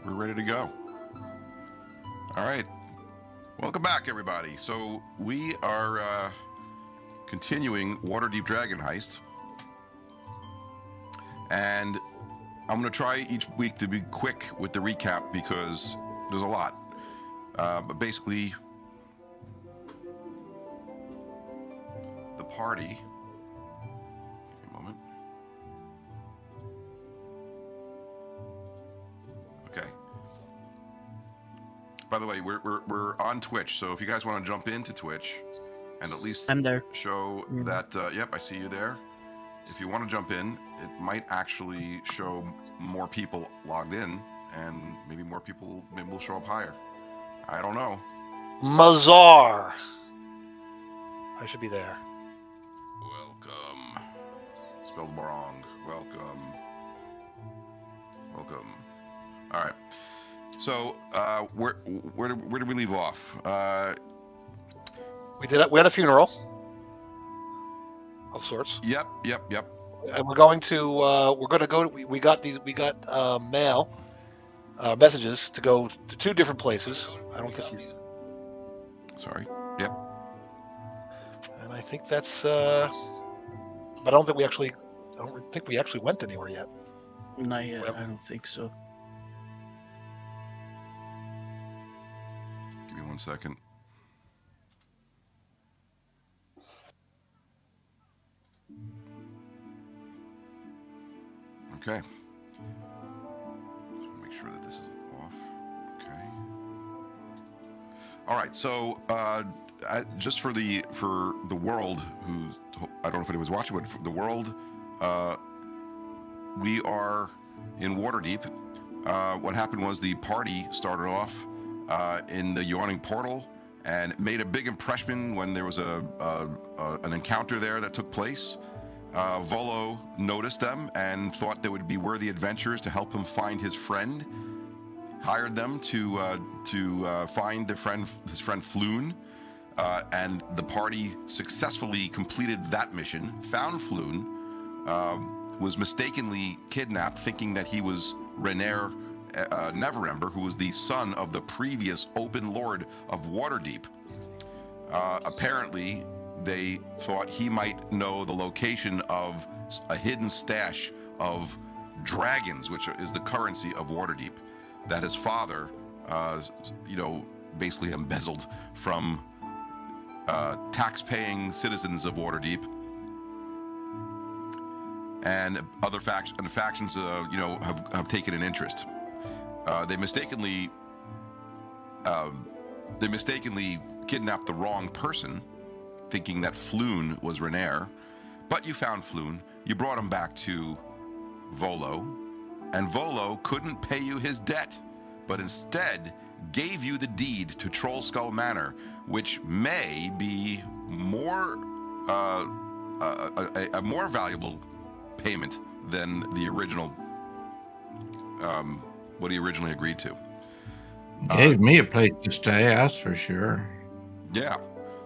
We're ready to go. All right. Welcome back, everybody. So we are continuing Waterdeep Dragon Heist. And I'm going to try each week to be quick with the recap because there's a lot. But basically, the party... Give me a moment. Okay. By the way, we're on Twitch, so if you guys want to jump into Twitch and at least I'm there. show that, yep, I see you there. If you want to jump in, it might actually show more people logged in, and maybe more people, maybe we'll show up higher. I don't know. Mazar. I should be there. Welcome. Spelled wrong. Welcome. Welcome. All right. So, where did we leave off? We had a funeral of sorts. Yep. And we're going to go. We got mail messages to go to two different places. I don't think. Sorry. Yep. And I think that's. But I don't think we actually went anywhere yet. Not yet. I don't think so. Give me 1 second. Okay. Just make sure that this is off. Okay. All right. So, just for the world, I don't know if anyone's watching, but for the world, we are in Waterdeep. What happened was the party started off in the Yawning Portal and made a big impression when there was an encounter there that took place. Volo noticed them and thought they would be worthy adventurers to help him find his friend. Hired them to find his friend Floon, and the party successfully completed that mission. Found Floon, was mistakenly kidnapped, thinking that he was Renaer Neverember, who was the son of the previous Open Lord of Waterdeep. Apparently, they thought he might know the location of a hidden stash of dragons, which is the currency of Waterdeep, that his father, basically embezzled from tax-paying citizens of Waterdeep, and other factions, have taken an interest. They mistakenly kidnapped the wrong person, thinking that Floon was Renaer, but you found Floon. You brought him back to Volo, and Volo couldn't pay you his debt, but instead gave you the deed to Trollskull Manor, which may be more a more valuable payment than the original what he originally agreed to. Gave me a place to stay, that's for sure. Yeah.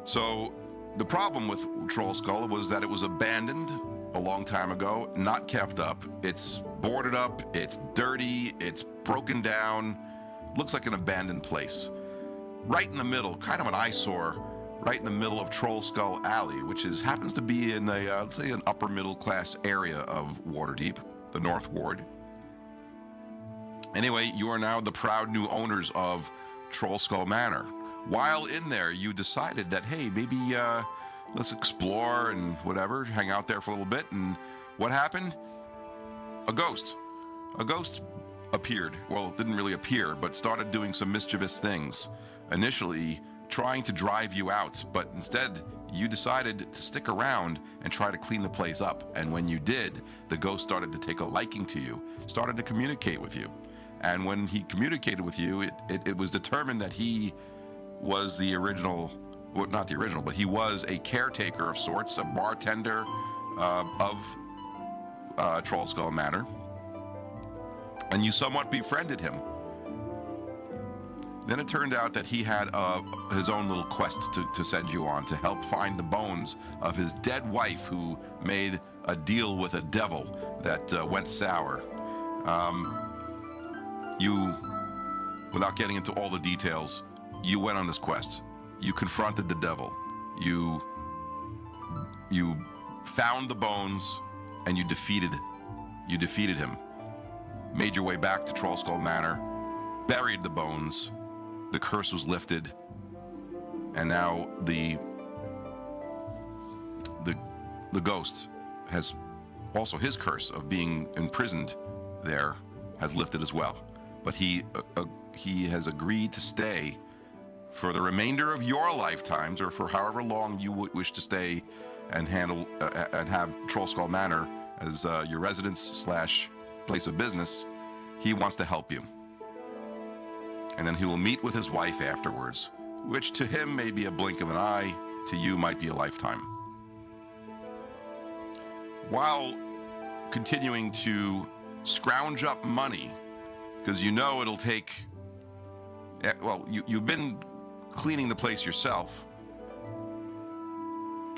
So the problem with Trollskull was that it was abandoned a long time ago, not kept up. It's boarded up, it's dirty, it's broken down, looks like an abandoned place. Right in the middle, kind of an eyesore, right in the middle of Trollskull Alley, which happens to be in let's say an upper middle class area of Waterdeep, the North Ward. Anyway, you are now the proud new owners of Trollskull Manor. While in there, you decided that, hey, maybe let's explore and whatever, hang out there for a little bit. And what happened? A ghost. A ghost appeared. Well, didn't really appear, but started doing some mischievous things. Initially, trying to drive you out, but instead, you decided to stick around and try to clean the place up. And when you did, the ghost started to take a liking to you, started to communicate with you. And when he communicated with you, it was determined that he was the original, well, not the original, but he was a caretaker of sorts, a bartender of Trollskull Manor. And you somewhat befriended him. Then it turned out that he had his own little quest to send you on to help find the bones of his dead wife, who made a deal with a devil that went sour. You without getting into all the details, you went on this quest. You confronted the devil. You found the bones, and you defeated him. Made your way back to Trollskull Manor, buried the bones. The curse was lifted, and now the ghost has also his curse of being imprisoned there has lifted as well. But he has agreed to stay for the remainder of your lifetimes, or for however long you wish to stay and handle and have Trollskull Manor as your residence / place of business. He wants to help you, and then he will meet with his wife afterwards, which to him may be a blink of an eye, to you might be a lifetime. While continuing to scrounge up money, because you know it'll take, well, you've been cleaning the place yourself,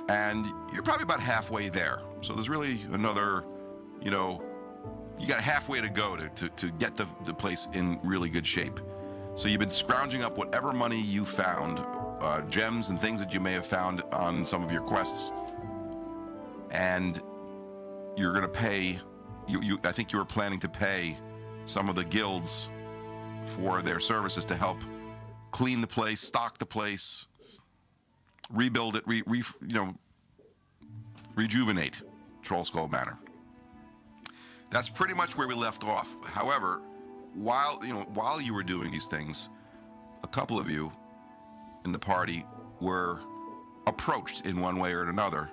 and you're probably about halfway there. So there's really another, you got halfway to go to get the place in really good shape. So you've been scrounging up whatever money you found, gems and things that you may have found on some of your quests, and you're going to pay, I think you were planning to pay some of the guilds for their services to help clean the place, stock the place, rebuild it, rejuvenate Trollskull Manor. That's pretty much where we left off. However, while you were doing these things, a couple of you in the party were approached in one way or another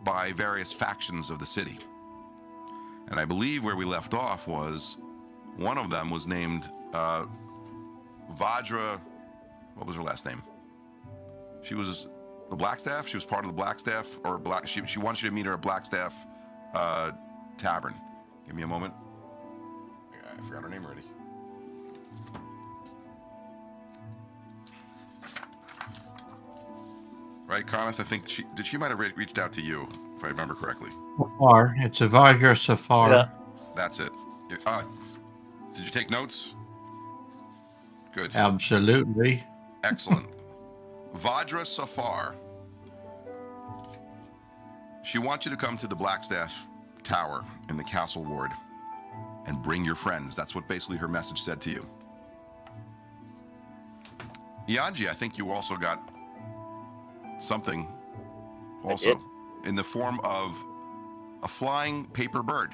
by various factions of the city. And I believe where we left off was one of them was named Vajra. What was her last name? She was the Blackstaff. She was part of the Blackstaff, or she wants you to meet her at Blackstaff Tavern. Give me a moment. I forgot her name already. Right, Coneth? I think she might have reached out to you, if I remember correctly. Safar. It's a Vajra Safar. Yeah. That's it. Did you take notes? Good. Absolutely. Excellent. Vajra Safar. She wants you to come to the Blackstaff Tower in the Castle Ward and bring your friends. That's what basically her message said to you. Yanji, I think you also got something also in the form of a flying paper bird.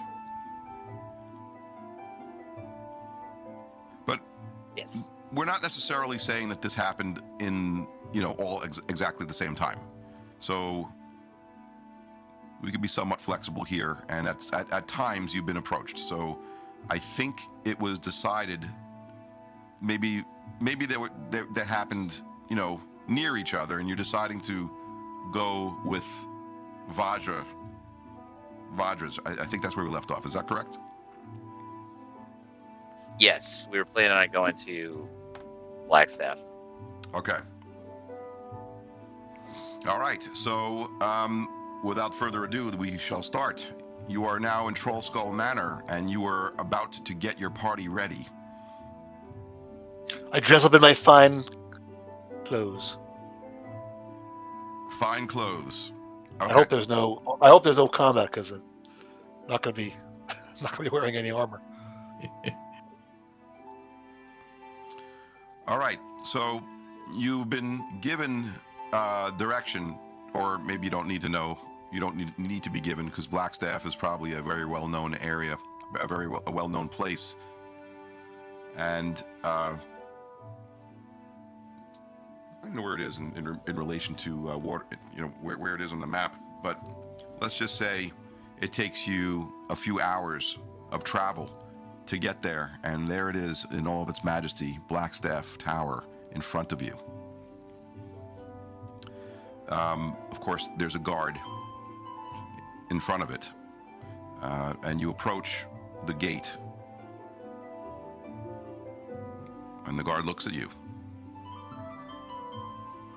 But yes, we're not necessarily saying that this happened in, all exactly the same time. So we could be somewhat flexible here, and at times you've been approached. So I think it was decided maybe that happened, near each other, and you're deciding to go with Vajra's. I think that's where we left off. Is that correct? yes, we were planning on going to Blackstaff. Okay. All right. So, without further ado, we shall start. You are now in Trollskull Manor, and you are about to get your party ready. I dress up in my fine clothes. Fine clothes. Okay. I hope there's no combat, because I'm not going to be wearing any armor. All right. So you've been given direction, or maybe you don't need to know. You don't need to be given, because Blackstaff is probably a very well-known area, a very well-known place, and I don't know where it is in relation to water, where it is on the map. But let's just say it takes you a few hours of travel to get there, and there it is in all of its majesty, Blackstaff Tower in front of you. Of course, there's a guard in front of it, and you approach the gate, and the guard looks at you.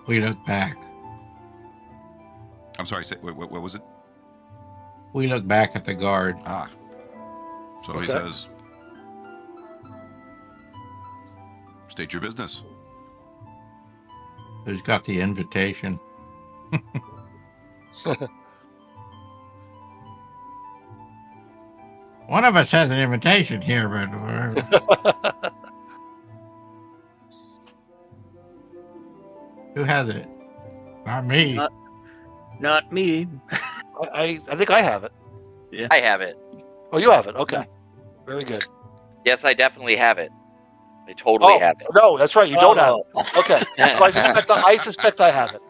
We look back. I'm sorry, what was it? We look back at the guard. So he Okay. says, State your business. Who's got the invitation? One of us has an invitation here, but who has it? Not me. Not me. I think I have it. I have it. Oh, you have it. Okay. Very good. Yes, I definitely have it. I totally have it. No, that's right. You don't have it. Okay. So I suspect I have it.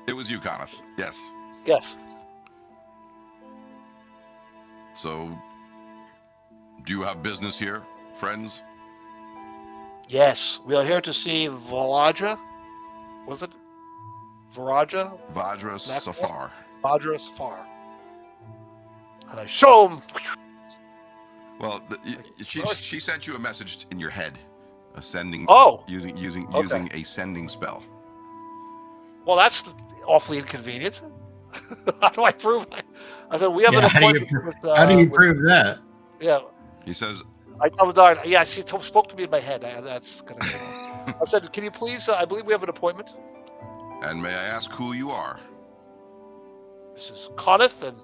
It was you, Kenneth. Yes. Yes. So, do you have business here, friends? Yes. We are here to see Valadra. Was it? Varaja? Vajra Safar. Vajra Safar. And I show him. Well, she sent you a message in your head, ascending. Oh. Using a sending spell. Well, that's awfully inconvenient. How do I prove? I said we have an appointment. How do you prove that? Yeah. He says. I tell the dog. Yeah, she spoke to me in my head. That's gonna. I said, "Can you please? I believe we have an appointment." And may I ask who you are? This is Conneth and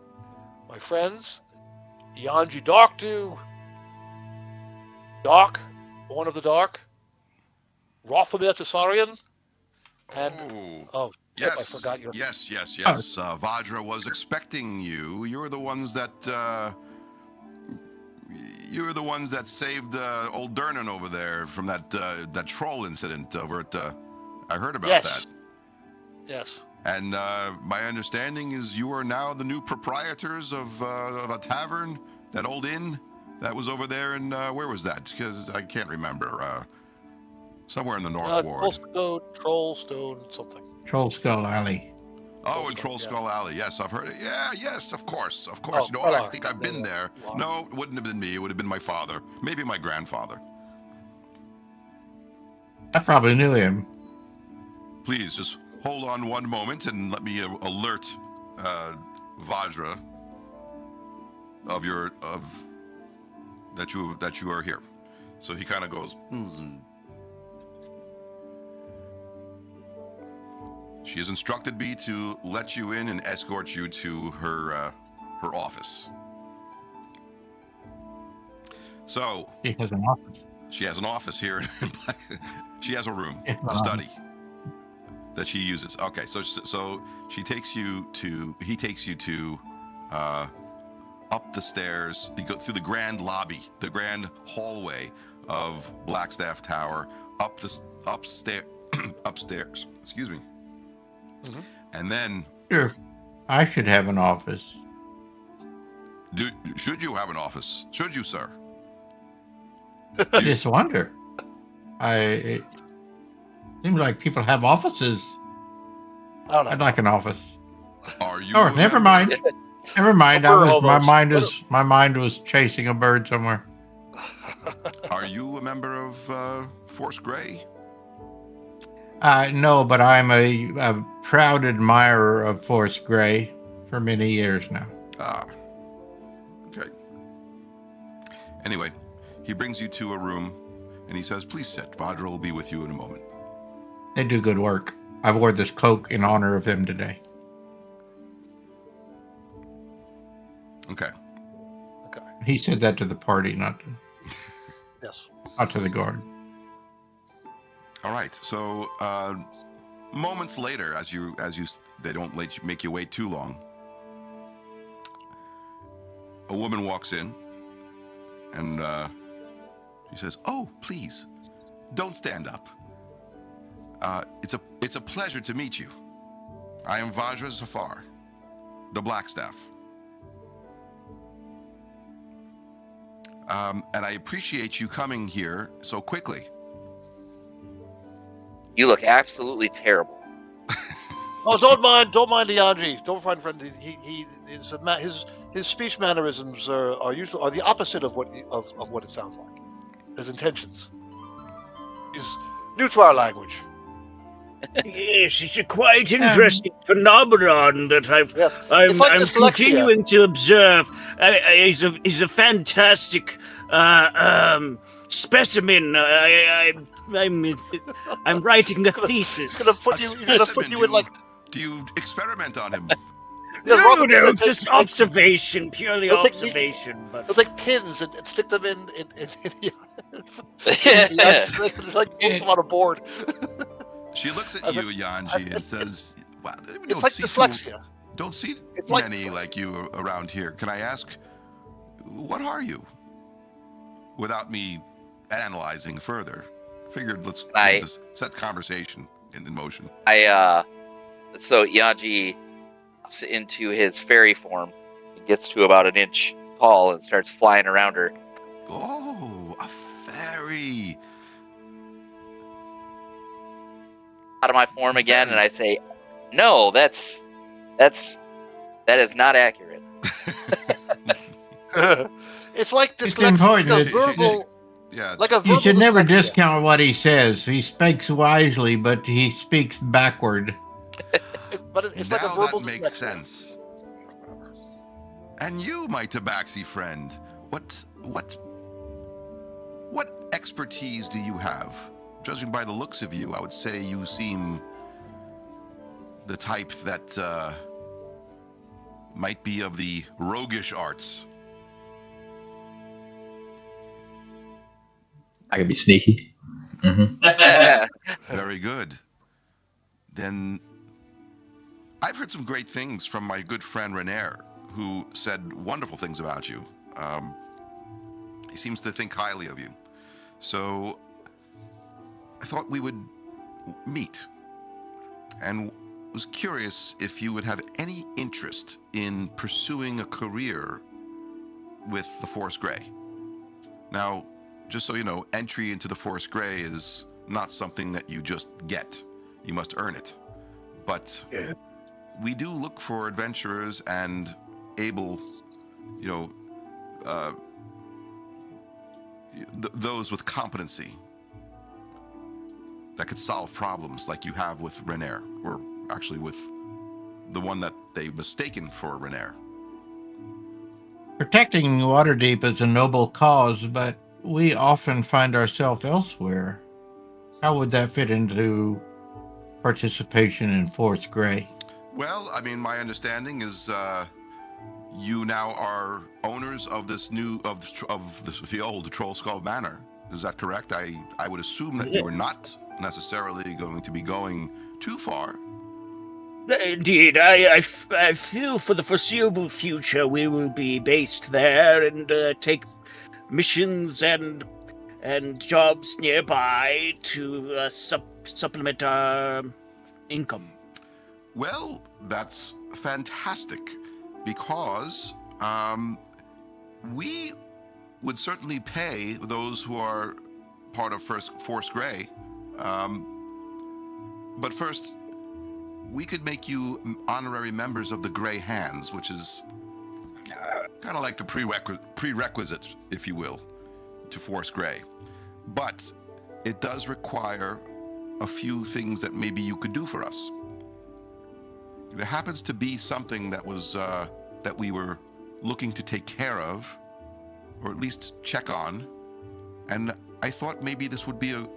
my friends, Yanji Darkdew, Dark, Born of the Dark, Rothamir Tessarian, and yes, I forgot your. Yes. Vajra was expecting you. You're the ones that. You're the ones that saved old Durnan over there from that troll incident over at. I heard about that. Yes. And my understanding is you are now the new proprietors of a tavern, that old inn that was over there in, where was that? Because I can't remember. Somewhere in the North Ward. Trollstone, something. Troll Skull Alley. Oh, in Troll Skull Alley. Yes, I've heard it. Yeah, yes, of course. Oh, I think I've been there. No, it wouldn't have been me. It would have been my father. Maybe my grandfather. I probably knew him. Please, just hold on one moment and let me alert Vajra that you are here. So he kind of goes. She has instructed me to let you in and escort you to her office. So she has an office. She has an office here. She has a room, a study that she uses. Okay, so he takes you to up the stairs. You go through the grand lobby, the grand hallway of Blackstaff Tower, upstairs. Excuse me. Mm-hmm. And then, sure, I should have an office. Should you have an office? Should you, sir? I just wonder. It seems like people have offices. I don't know. I'd like an office. Are you? Oh, never mind. Never mind. My mind was chasing a bird somewhere. Are you a member of Force Grey? No, but I'm a proud admirer of Force Grey for many years now. Ah. Okay. Anyway, he brings you to a room, and he says, "Please sit. Vajra will be with you in a moment." They do good work. I wore this cloak in honor of him today. Okay. He said that to the party, not to. Yes. Not to the guard. All right. So, moments later, as you, they don't make you wait too long. A woman walks in, and she says, "Oh, please, don't stand up. It's a pleasure to meet you. I am Vajra Safar, the Blackstaff. And I appreciate you coming here so quickly." You look absolutely terrible. Oh, don't mind the Yanji. Don't find friend. His speech mannerisms are usually the opposite of what it sounds like. His intentions. He's new to our language. Yes, it's a quite interesting phenomenon that I'm continuing to observe. He's a fantastic specimen. I'm writing a thesis. He's gonna put you in like. Do you experiment on him? Yeah, No, just observation, purely Let's take observation. But It's like pins and stick them in Yeah. like put them on a board. She looks at I was you, like, Yanji, and says, "Wow, we It's don't like see dyslexia. don't see It's like many like you around here. Can I ask, what are you?" Without me analyzing further, figured let's just set conversation in motion. So Yaji hops into his fairy form, gets to about an inch tall, and starts flying around her. Oh, a fairy! Out of my form again, and I say, "No, that is not accurate." It's like It's dyslexia, important. like a verbal, Yeah, like a verbal You should never dyslexia. discount what he says. He speaks wisely, but he speaks backward. But it's now like a verbal that makes dyslexia. sense. And you, my tabaxi friend, what expertise do you have? Judging by the looks of you, I would say you seem the type that might be of the roguish arts. I could be sneaky. Very good. Then I've heard some great things from my good friend Renair, who said wonderful things about you. He seems to think highly of you. So I thought we would meet, and was curious if you would have any interest in pursuing a career with the Force Grey. Now, just so you know, entry into the Force Grey is not something that you just get. You must earn it. But we do look for adventurers and able, those with competency that could solve problems like you have with Renair, or actually with the one that they mistaken for Renair. Protecting Waterdeep is a noble cause, but we often find ourselves elsewhere. How would that fit into participation in Force Grey? Well, I mean, my understanding is you now are owners of this new the old Troll Skull Manor. Is that correct? I would assume that you were not necessarily going to be going too far. indeed, I feel for the foreseeable future we will be based there and take missions and jobs nearby to supplement our income. Well, that's fantastic, because we would certainly pay those who are part of Force Grey. But first, we could make you honorary members of the Grey Hands, which is kind of like the prerequisite, if you will, to Force Grey. But it does require a few things that maybe you could do for us. There happens to be something that was that we were looking to take care of, or at least check on, and I thought maybe this would be a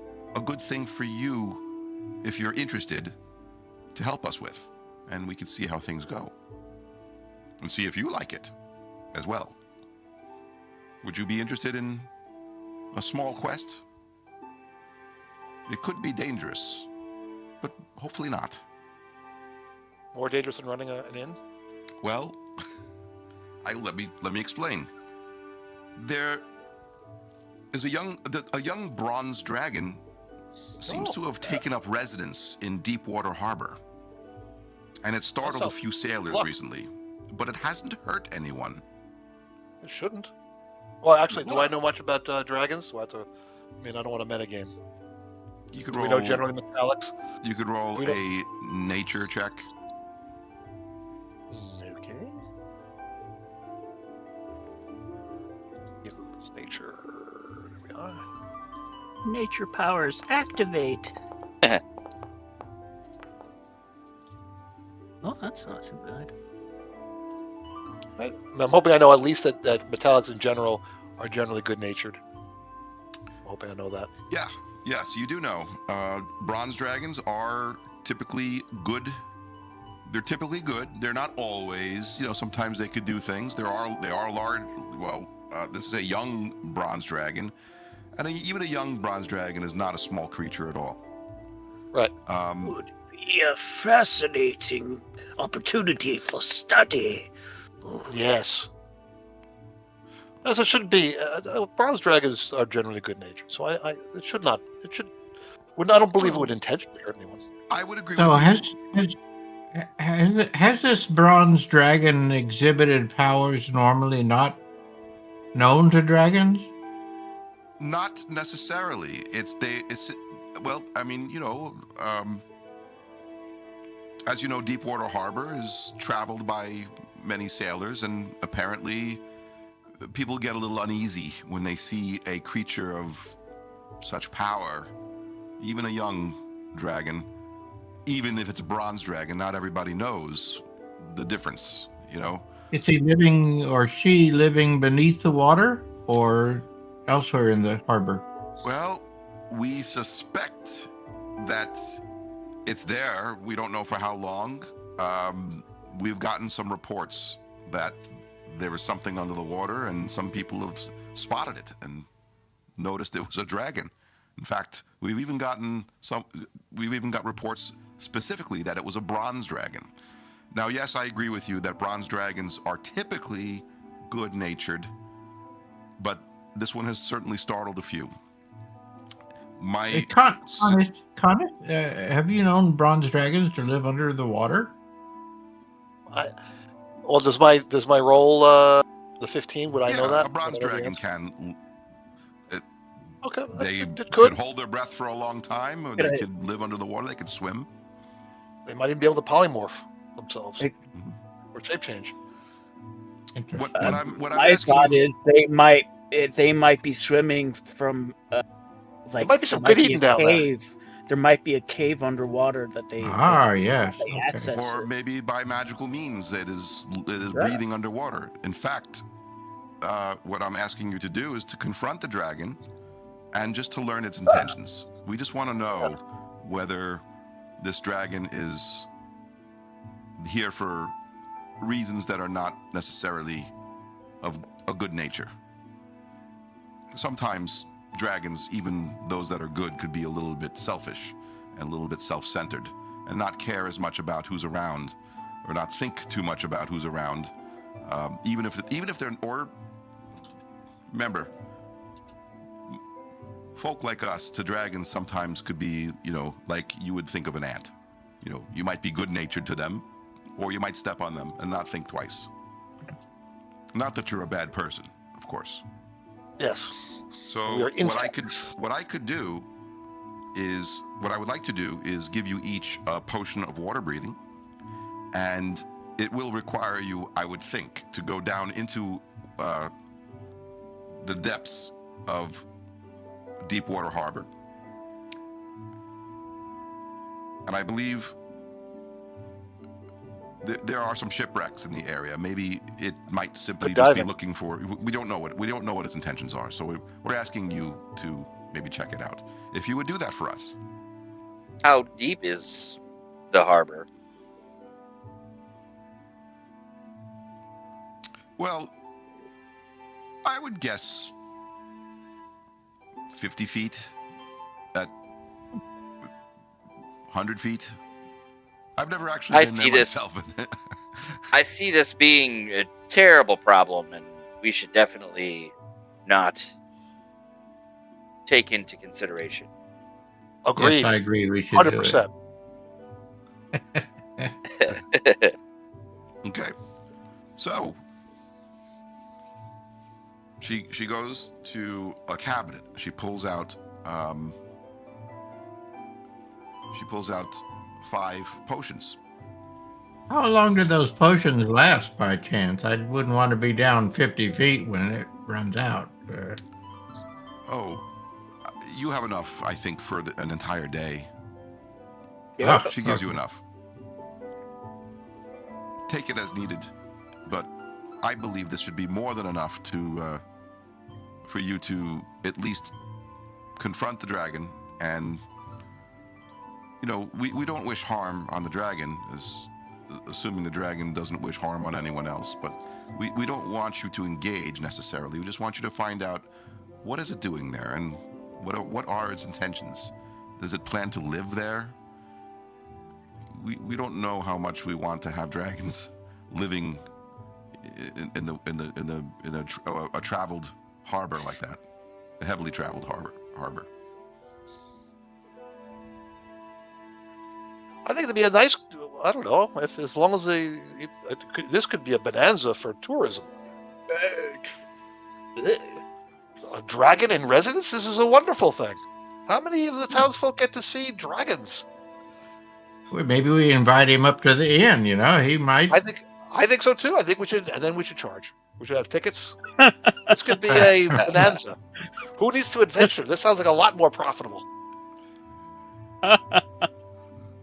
good thing for you, if you're interested, to help us with, and we could see how things go, and see if you like it as well. Would you be interested in a small quest? It could be dangerous, but hopefully not. More dangerous than running an inn? Well, let me explain. There is a young bronze dragon seems to have taken up residence in Deepwater Harbor, and it startled a few sailors recently, but it hasn't hurt anyone. It shouldn't. Well, actually, do I know much about dragons? I don't want to metagame. You could Do roll. we know generally metallics? You could roll a nature check. Okay. It's nature. There we are. Nature powers activate. Oh, that's not too bad. I'm hoping I know at least that metallics in general are generally good-natured. hoping I know that. Yeah, yes, you do know. Bronze dragons are typically good. They're typically good. They're not always. Sometimes they could do things. They are large. Well, this is a young bronze dragon, and even a young bronze dragon is not a small creature at all. Right. Would be a fascinating opportunity for study. Yes. As it should be. Bronze dragons are generally good natured, so it should not. It should. I don't believe it would intentionally hurt anyone. I would agree So with you. has this bronze dragon exhibited powers normally not known to dragons? Not necessarily. Well, I mean, as you know, Deepwater Harbor is traveled by many sailors, and apparently people get a little uneasy when they see a creature of such power, even a young dragon, even if it's a bronze dragon. Not everybody knows the difference, Is he living or she living beneath the water or elsewhere in the harbor? Well, we suspect that it's there. We don't know for how long. We've gotten some reports that there was something under the water, and some people have spotted it and noticed it was a dragon. In fact, we've even got reports specifically that it was a bronze dragon. Now, yes, I agree with you that bronze dragons are typically good-natured, but this one has certainly startled a few. Connor, have you known bronze dragons to live under the water? Well, does my roll the 15? Would I know that? A bronze dragon can. Okay, They it could hold their breath for a long time, or they could live under the water. They could swim. They might even be able to polymorph themselves Mhm. or shape change. What I'm My asking thought you, is they might be swimming from There might be some there good eating down there. cave. There might be a cave underwater that they Yes. they Okay. access. or it. maybe by magical means it is Yeah. breathing underwater. In fact, what I'm asking you to do is to confront the dragon and just to learn its intentions. We just want to know whether this dragon is here for reasons that are not necessarily of a good nature. Sometimes dragons, even those that are good, could be a little bit selfish and a little bit self-centered and not care as much about who's around, or not think too much about who's around, even if they're. Or remember, folk like us to dragons sometimes could be, like you would think of an ant. You might be good-natured to them, or you might step on them and not think twice. Not that you're a bad person, of course. Yes. So We are what I would like to do is give you each a potion of water breathing, and it will require you, I would think, to go down into the depths of Deepwater Harbor. And I believe there are some shipwrecks in the area. Maybe it might simply just be looking for. We don't know what its intentions are. So we're asking you to maybe check it out. If you would do that for us. How deep is the harbor? Well, I would guess 50 feet at 100 feet. I've never actually been there myself. I see this being a terrible problem, and we should definitely not take into consideration. Agreed. Yes, I agree. We should 100%. do it. Okay. So she goes to a cabinet. She pulls out 5 potions. How long do those potions last by chance? I wouldn't want to be down 50 feet when it runs out. You have enough, I think, for an entire day. Yeah. She gives you enough. Take it as needed, but I believe this should be more than enough to for you to at least confront the dragon, and we don't wish harm on the dragon, assuming the dragon doesn't wish harm on anyone else. But we don't want you to engage necessarily. We just want you to find out what is it doing there, and what are its intentions. Does it plan to live there? We don't know how much we want to have dragons living in a traveled harbor like that, a heavily traveled harbor. I think it'd be a nice. I don't know if as long as this could be a bonanza for tourism. A dragon in residence. This is a wonderful thing. How many of the townsfolk get to see dragons? Well, maybe we invite him up to the inn. He might. I think so too. I think we should, and then we should charge. We should have tickets. This could be a bonanza. Who needs to adventure? This sounds like a lot more profitable.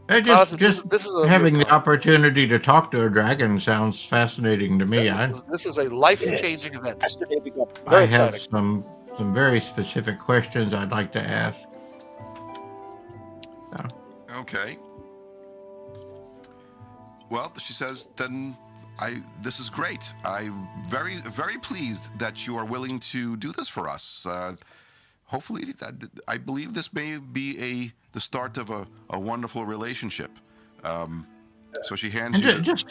Just having the opportunity to talk to a dragon sounds fascinating to me. This is a life-changing event. I have some very specific questions I'd like to ask. So. Okay. Well, she says, then this is great. I'm very, very pleased that you are willing to do this for us. Hopefully, I believe this may be the start of a wonderful relationship. So she hands you. Just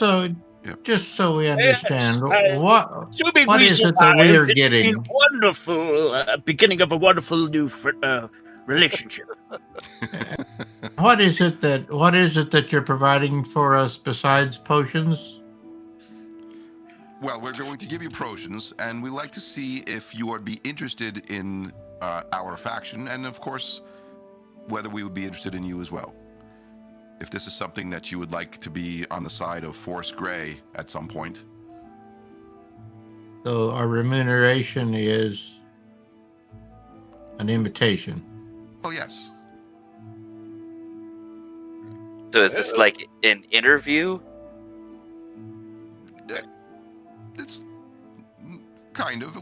so we understand, what is it that we are getting? Wonderful beginning of a wonderful new relationship. What is it that you're providing for us besides potions? Well, we're going to give you potions, and we'd like to see if you would be interested in our faction, and of course, whether we would be interested in you as well. If this is something that you would like to be on the side of Force Grey at some point. So our remuneration is an invitation. Oh, yes. So is this like an interview? It's kind of.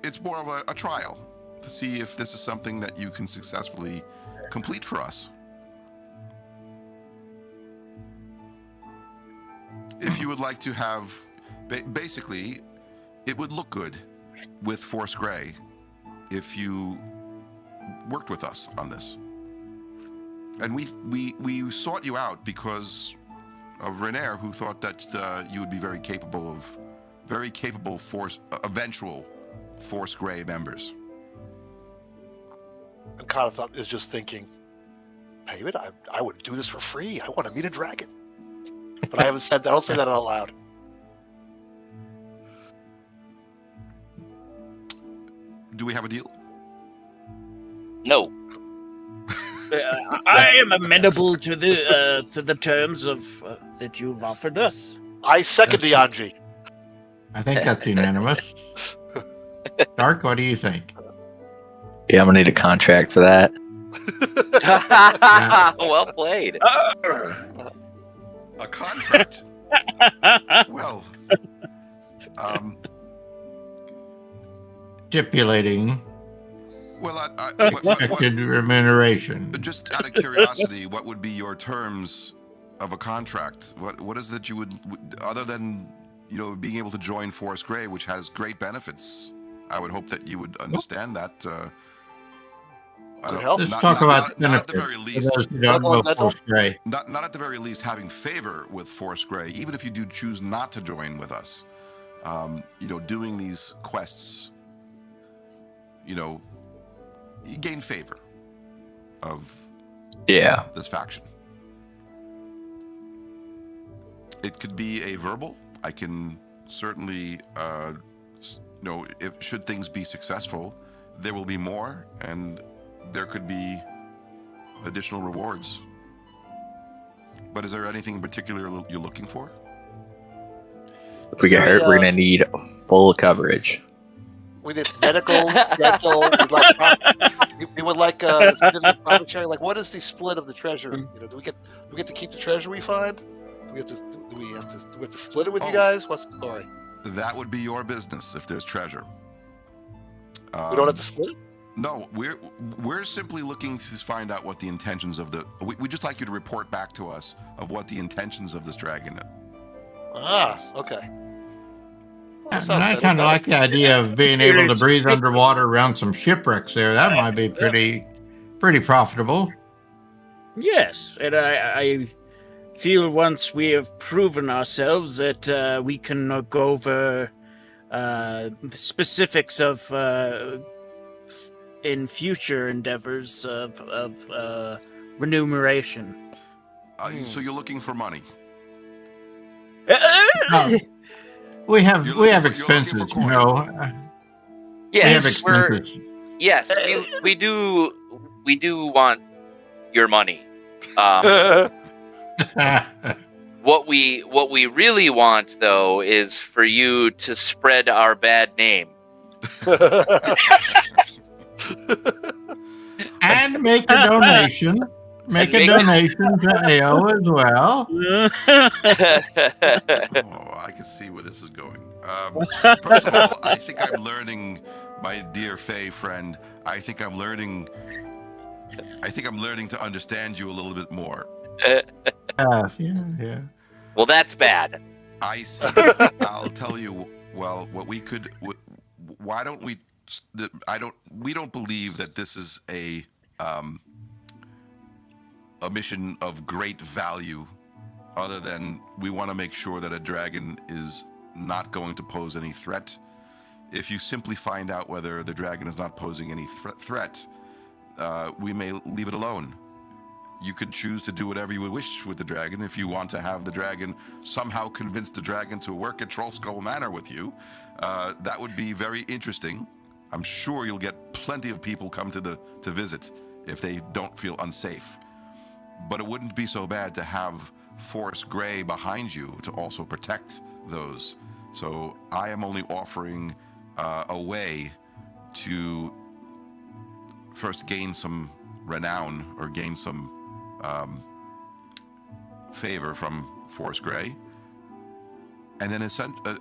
It's more of a trial to see if this is something that you can successfully complete for us. If you would like to have, basically, it would look good with Force Grey if you worked with us on this. And we sought you out because of Renair, who thought that you would be very capable eventual Force Grey members. And Conathan is just thinking, payment? I wouldn't do this for free. I want to meet a dragon. But I haven't said that. I don't say that out loud. Do we have a deal? No. I am amenable to the terms of that you've offered us. I second the Anji. I think that's unanimous. Dark, what do you think? Yeah, I'm gonna need a contract for that. Well played. A contract? Well, Stipulating well, expected remuneration. Just out of curiosity, what would be your terms of a contract? What is that you would, other than being able to join Force Grey, which has great benefits? I would hope that you would understand that. Let's talk about not at the very least. Not Not at the very least having favor with Force Grey, even if you do choose not to join with us. Doing these quests, you gain favor of this faction. It could be a verbal. I can certainly, should things be successful, there will be more, and there could be additional rewards. But is there anything in particular you're looking for? If we get hurt, we're gonna need full coverage. We need medical, dental. We would like profit sharing. Like, what is the split of the treasure? Do we get to keep the treasure we find? Do we have to split it with you guys? What's the story? That would be your business if there's treasure. We don't have to split it? No, we're simply looking to find out what the intentions of the. We just like you to report back to us of what the intentions of this dragon. Okay. And I kind of like the idea of being able to breathe underwater around some shipwrecks there. That might be pretty profitable. Yes, and I feel once we have proven ourselves that we can go over specifics of in future endeavors of remuneration. So you're looking for money. We have You're looking expenses, for you coin. know. Yes, we have expenses. Yes, we do want your money. What we really want, though, is for you to spread our bad name. And make a donation. Make a donation to AO as well. Oh, I can see where this is going. First of all, I think I'm learning, my dear Faye friend. I think I'm learning to understand you a little bit more. Yeah. Well, that's bad. I see. I'll tell you. Well, what we could. Why don't we? We don't believe that this is a mission of great value, other than we want to make sure that a dragon is not going to pose any threat. If you simply find out whether the dragon is not posing any threat, we may leave it alone. You could choose to do whatever you would wish with the dragon. If you want to have the dragon somehow convince the dragon to work at Trollskull Manor with you, that would be very interesting. I'm sure you'll get plenty of people come to visit if they don't feel unsafe. But it wouldn't be so bad to have Force Grey behind you to also protect those. So I am only offering a way to first gain some renown or gain some favor from Force Grey. And then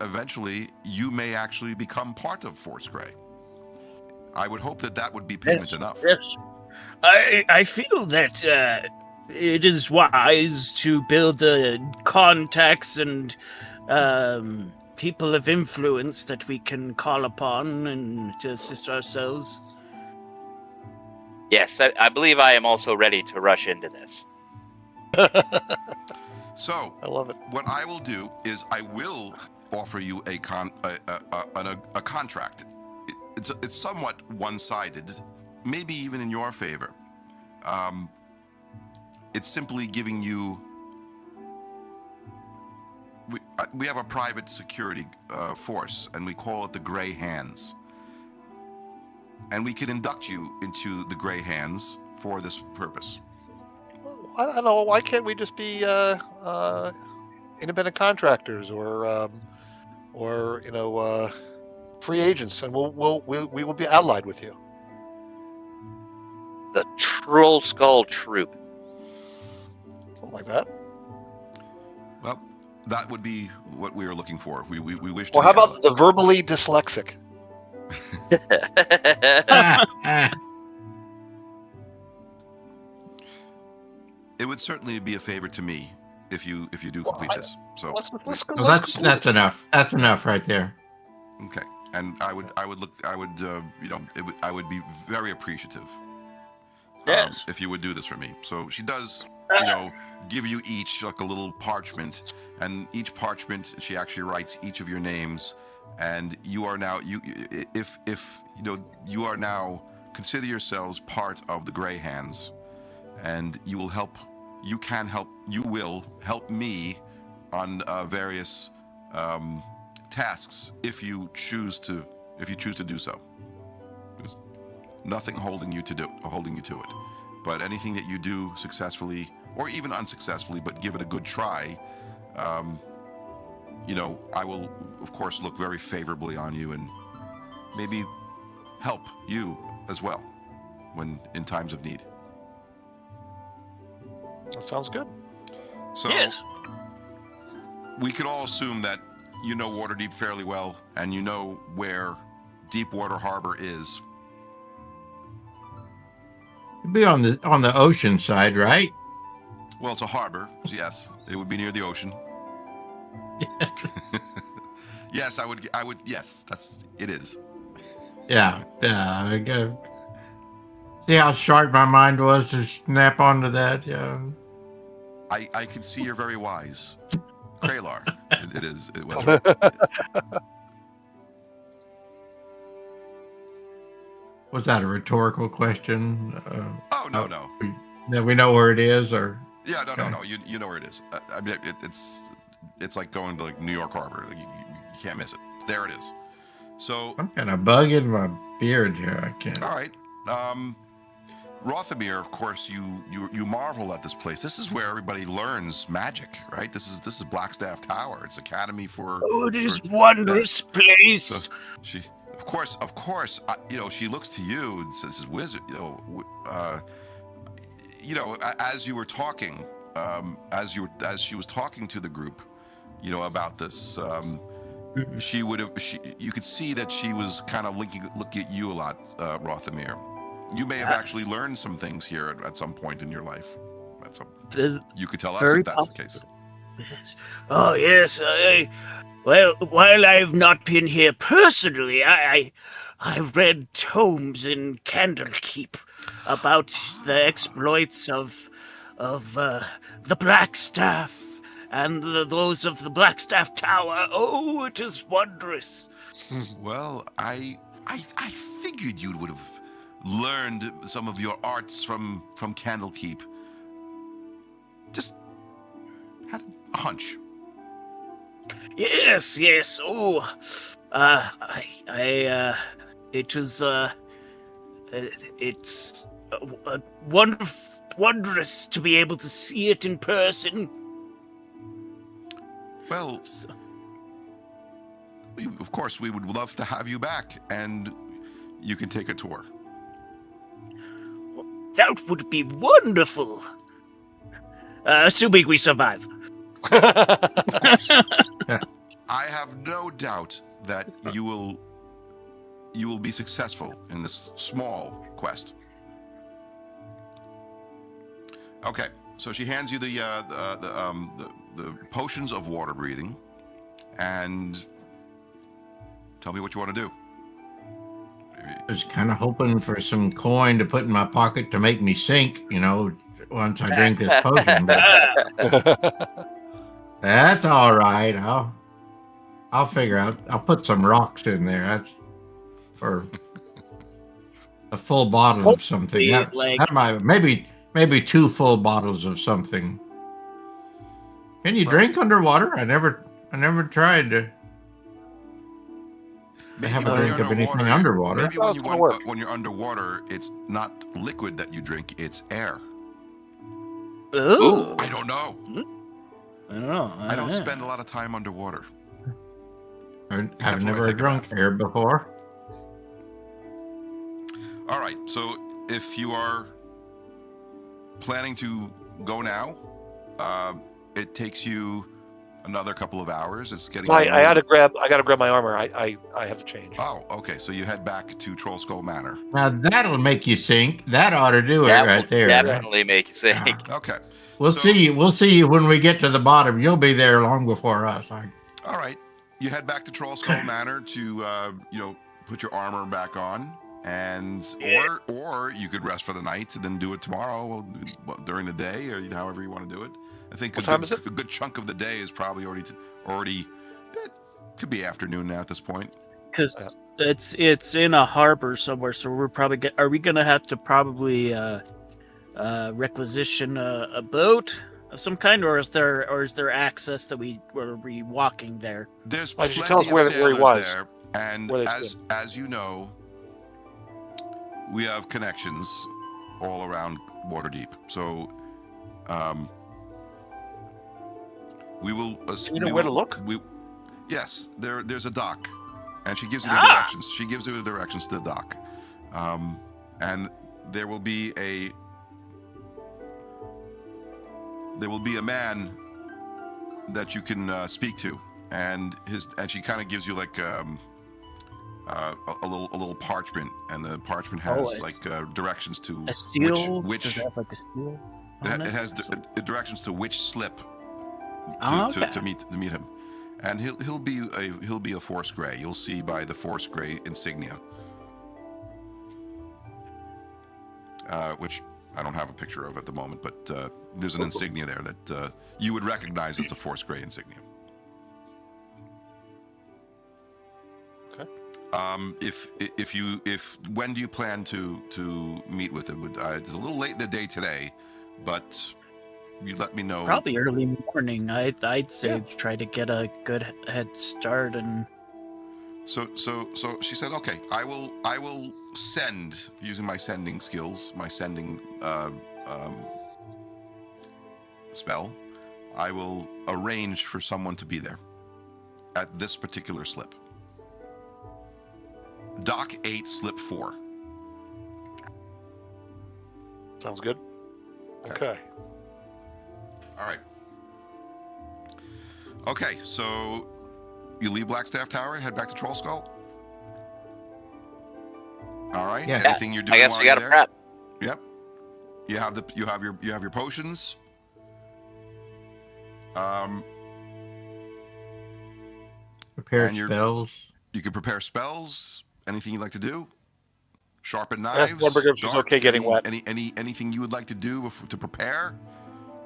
eventually you may actually become part of Force Grey. I would hope that would be payment enough. Yes. I feel that it is wise to build contacts and people of influence that we can call upon and to assist ourselves. Yes, I believe I am also ready to rush into this. So I love it. What I will do is I will offer you a contract. It's somewhat one-sided, maybe even in your favor. It's simply giving you. We have a private security force, and we call it the Grey Hands. And we can induct you into the Grey Hands for this purpose. I don't know. Why can't we just be independent contractors or free agents, and we will be allied with you? The Trollskull Troop. Something like that. Well, that would be what we are looking for. We wish to. Or how about the verbally dyslexic? It would certainly be a favor to me if you do complete this. So Let's go. Well, that's enough. That's enough right there. okay, and I would be very appreciative. Yes. If you would do this for me. So she does, give you each like a little parchment, and each parchment she actually writes each of your names, and you are now you are now consider yourselves part of the Grey Hands, and you will help me on various tasks if you choose to do so. There's nothing holding you to it, but anything that you do successfully or even unsuccessfully, but give it a good try, I will of course look very favorably on you and maybe help you as well when in times of need. That sounds good. So Yes. we could all assume that you know Waterdeep fairly well, and you know where Deepwater Harbor is. It'd be on the ocean side, right? Well, it's a harbor. Yes, it would be near the ocean. Yes, I would. Yes, it is. Yeah. See how sharp my mind was to snap onto that. Yeah. I can see you're very wise, Kralar. It is. It was. Right. Was that a rhetorical question? Oh no. That we know where it is, or? Yeah, no. You know where it is. I mean, it's like going to like New York Harbor. Like, you can't miss it. There it is. So I'm kind of bug in my beard here. I can't. all right. Rothamir, of course, you marvel at this place. This is where everybody learns magic, right? This is Blackstaff Tower. It's Academy for. Oh, this wondrous place. So she, of course, she looks to you and says, "This is wizard." As you were talking, as she was talking to the group, about this, you could see that she was kind of looking at you a lot, Rothamir. You may have actually learned some things here at some point in your life. You could tell us if that's the case. Yes. Oh yes. Well, while I've not been here personally, I've read tomes in Candlekeep about the exploits of the Blackstaff and those of the Blackstaff Tower. Oh, it is wondrous. Well, I figured you would have learned some of your arts from Candlekeep. Just had a hunch. Yes. Oh, it's wondrous to be able to see it in person. Well, of course, we would love to have you back, and you can take a tour. That would be wonderful. Assuming we survive. I have no doubt that you will be successful in this small quest. Okay, so she hands you the potions of water breathing, and tell me what you want to do. I was kind of hoping for some coin to put in my pocket to make me sink, once I drink this potion. But that's all right. I'll figure out. I'll put some rocks in there. Or a full bottle of something. Maybe 2 full bottles of something. Can you drink underwater? I never tried to. Have a drink of anything underwater. Maybe when you're underwater, it's not liquid that you drink; it's air. Ooh. I don't know. I don't know. I don't spend a lot of time underwater. I've never drunk air before. All right, so if you are planning to go now, it takes you another couple of hours. It's getting. I gotta grab my armor. I have to change. Oh, okay. So you head back to Troll Skull Manor. Now that'll make you sink. That ought to do it right there. Definitely make you sink. Yeah. Okay. We'll see you when we get to the bottom. You'll be there long before us. All right. You head back to Troll Skull Manor to put your armor back on, and or you could rest for the night and then do it tomorrow during the day, or however you want to do it. I think what time is it? A good chunk of the day is probably already. It could be afternoon now at this point. Because it's in a harbor somewhere, so we're probably are we gonna have to probably requisition a boat of some kind, or is there access that were we walking there? There's Why plenty don't you tell us of where he sailors was? there, and as you know, we have connections all around Waterdeep. So, we will. You know where to look? Yes, there's a dock, and she gives you the directions. She gives you the directions to the dock, and there will be a man that you can speak to, and she kind of gives you like a little parchment, and the parchment Oh, has like directions to A seal? which Does it have like a seal? it has directions to which slip Oh, to okay. meet him, and he'll be a Force Grey. You'll see by the Force Grey insignia, which I don't have a picture of at the moment, but there's an insignia there that you would recognize as the Force Grey insignia. Okay. When do you plan to meet with him? It's a little late in the day today, but you let me know. Probably early morning. I'd say try to get a good head start and. So she said, okay, I will send using my sending skills, my sending spell. I will arrange for someone to be there at this particular slip. Dock 8, slip 4. Sounds good. Okay. All right. Okay, so you leave Blackstaff Tower, head back to Troll Skull. All right. Yeah. Anything you're doing I guess while we you're gotta there? prep. Yep. You have your potions. Prepare And you're- spells. You can prepare spells. Anything you'd like to do? Sharpen Ask knives. Lumberger if she's darts, okay getting wet. Anything you would like to do to prepare?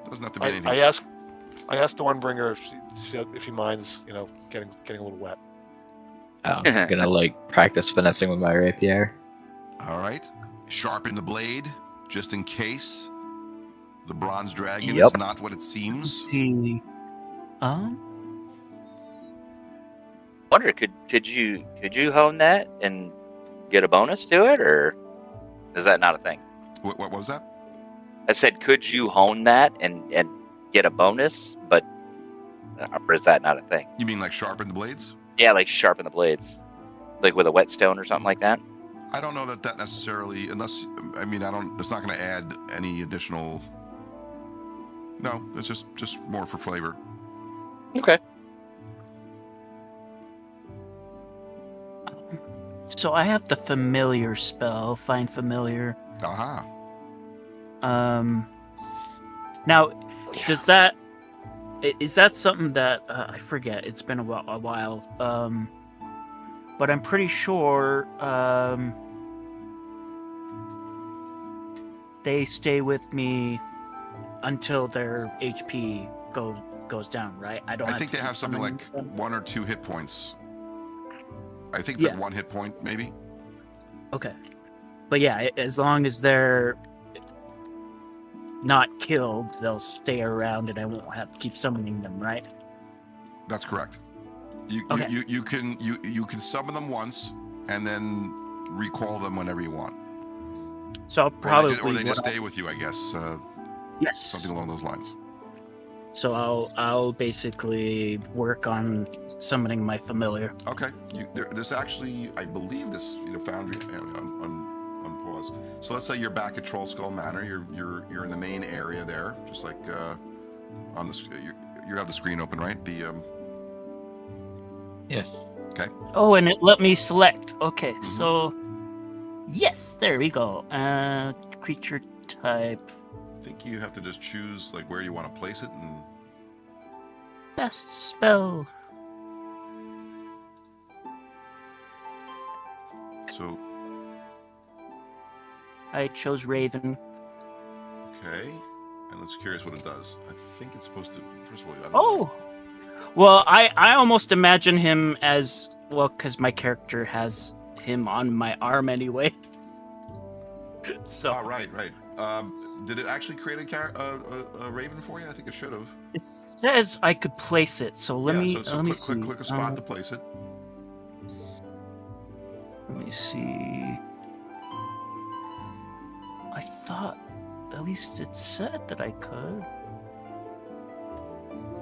Doesn't have to be anything. I asked the One-Bringer if he minds, getting a little wet. I'm gonna practice finessing with my rapier. All right. Sharpen the blade just in case the bronze dragon Yep. is not what it seems. See. Wonder, could you hone that and get a bonus to it, or is that not a thing? What was that? I said, could you hone that and get a bonus, but or is that not a thing? You mean like sharpen the blades? Yeah, like sharpen the blades, like with a whetstone or something like that. I don't know that necessarily, unless it's not going to add any additional. No, it's just more for flavor. Okay. So I have the familiar spell. Find familiar. Aha. Now, is that something that I forget? It's been a while. But I'm pretty sure they stay with me until their HP goes down, right? I think they have something like 1 or 2 hit points. I think it's like 1 hit point, maybe. Okay. But yeah, as long as they're not killed, they'll stay around and I won't have to keep summoning them, right? That's correct. You can summon them once and then recall them whenever you want. So I'll probably or they just stay with you, I guess. yes. Something along those lines. So I'll basically work on summoning my familiar. Okay. There's actually, I believe this foundry on pause. So let's say you're back at Troll Skull Manor. You're in the main area there, just like on the you have the screen open, right? Yes. Okay. Oh, and it let me select. Okay, so yes, there we go. Creature type. I think you have to just choose like where you want to place it and. Best spell. So. I chose Raven. Okay. And let's curious what it does. I think it's supposed to. First of all, I don't know. Oh. Well, I almost imagine him as well because my character has him on my arm anyway. So. Oh, right. Did it actually create a raven for you? I think it should have. It says I could place it, so let me see. Click a spot to place it. Let me see. I thought at least it said that I could.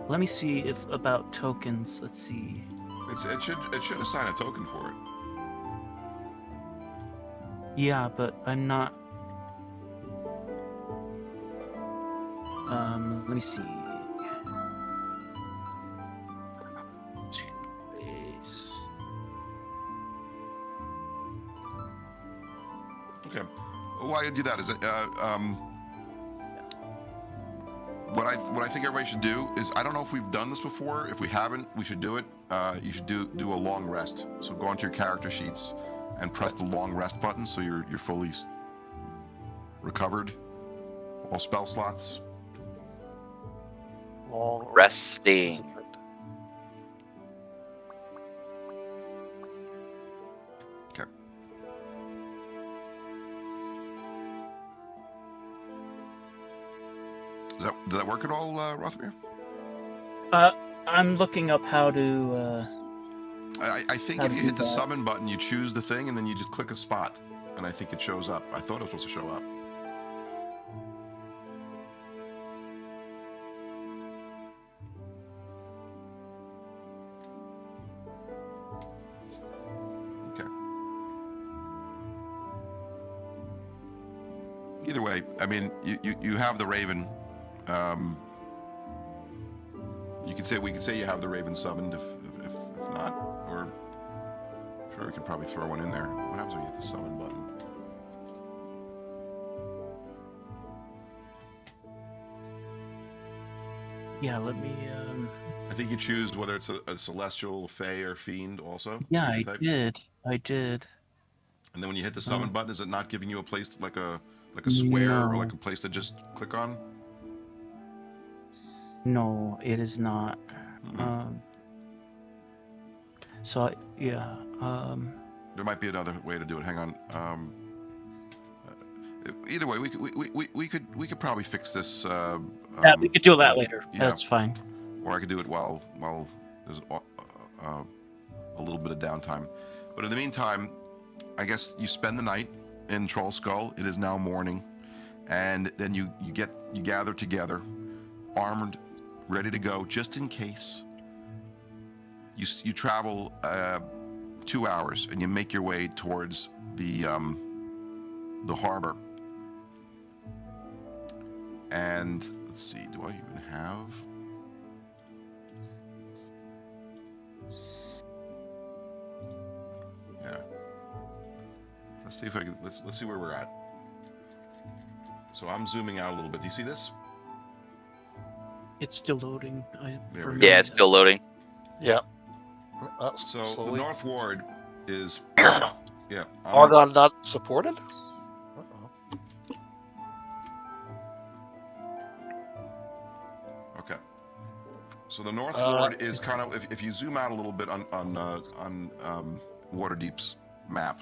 Let me see if about tokens. Let's see. It should assign a token for it. Yeah, but I'm not. Let me see. Base. Okay. Why you do that is what I think everybody should do is, I don't know if we've done this before. If we haven't, we should do it. You should do a long rest. So go onto your character sheets and press the long rest button so you're fully recovered. All spell slots. Long Resting. Okay. Did that work at all, Rothamir? I'm looking up how to. I think How if to you do hit the that. summon button, you choose the thing, and then you just click a spot, and I think it shows up. I thought it was supposed to show up. Okay. Either way, I mean, you have the Raven. We can say you have the Raven summoned if not, or sure we can probably throw one in there. What happens when you hit the summon button? Yeah, let me. I think you choose whether it's a celestial, fey, or fiend. Also. Yeah, creature type. I did. And then when you hit the summon button, is it not giving you a place like a square or No. like a place to just click on? No, it is not. Mhm. Yeah. There might be another way to do it. Hang on. Either way, we could probably fix this. Yeah, we could do that later. Yeah. That's fine. Or I could do it while there's a little bit of downtime. But in the meantime, I guess you spend the night in Troll Skull. It is now morning, and then you gather together, armed, ready to go, just in case. You travel 2 hours, and you make your way towards the harbor. And let's see, do I even have? Yeah. Let's see if I can. Let's see where we're at. So I'm zooming out a little bit. Do you see this? It's still loading. There for we me. go. Yeah, it's still loading. Yeah. So the Slowly. North Ward is yeah. Argon not supported? Uh-oh. Okay. So the North Ward is kind of, if you zoom out a little bit on Waterdeep's map,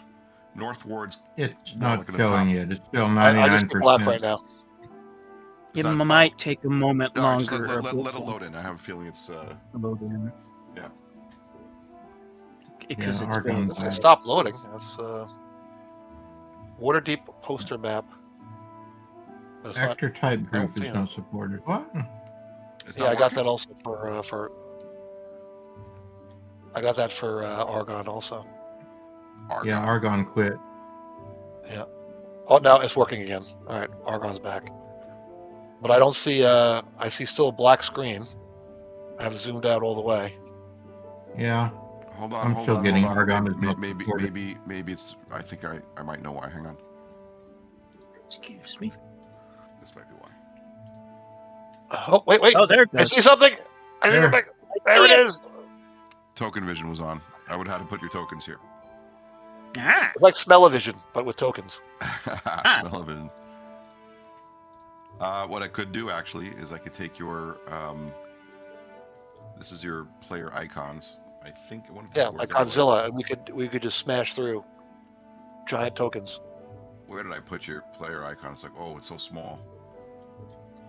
North Ward's It's Well, not look at the showing top. yet. It's still I just get black 99%. right now. It that- might take a moment no, just longer. let it load in. I have a feeling it's Load in. Yeah. Because Yeah, it's Argon's been- It's gonna stop loading. That's Waterdeep poster map. But it's not- Actor type group see is it. not supported. What? it's yeah, not I got working. that also for. I got that for Argon also. Argon. Yeah, Argon quit. Oh, now it's working again. All right, Argon's back. But I don't see. I see still a black screen. I have zoomed out all the way. Yeah. Hold on, I'm hold still on, getting hold on. Argon is not Maybe supported. it's. I think I might know why. Hang on. Excuse me. This might be why. Oh wait! Oh, there it I goes. see something. I see There. something. There it is. Token vision was on. I would have to put your tokens here. Ah, It's like smell-o-vision, but with tokens. Smell of it. What I could do actually is I could take your. This is your player icons. I think I wonder if Yeah, that like worked out. Godzilla, and we could just smash through giant tokens. Where did I put your player icon? It's like, oh, it's so small.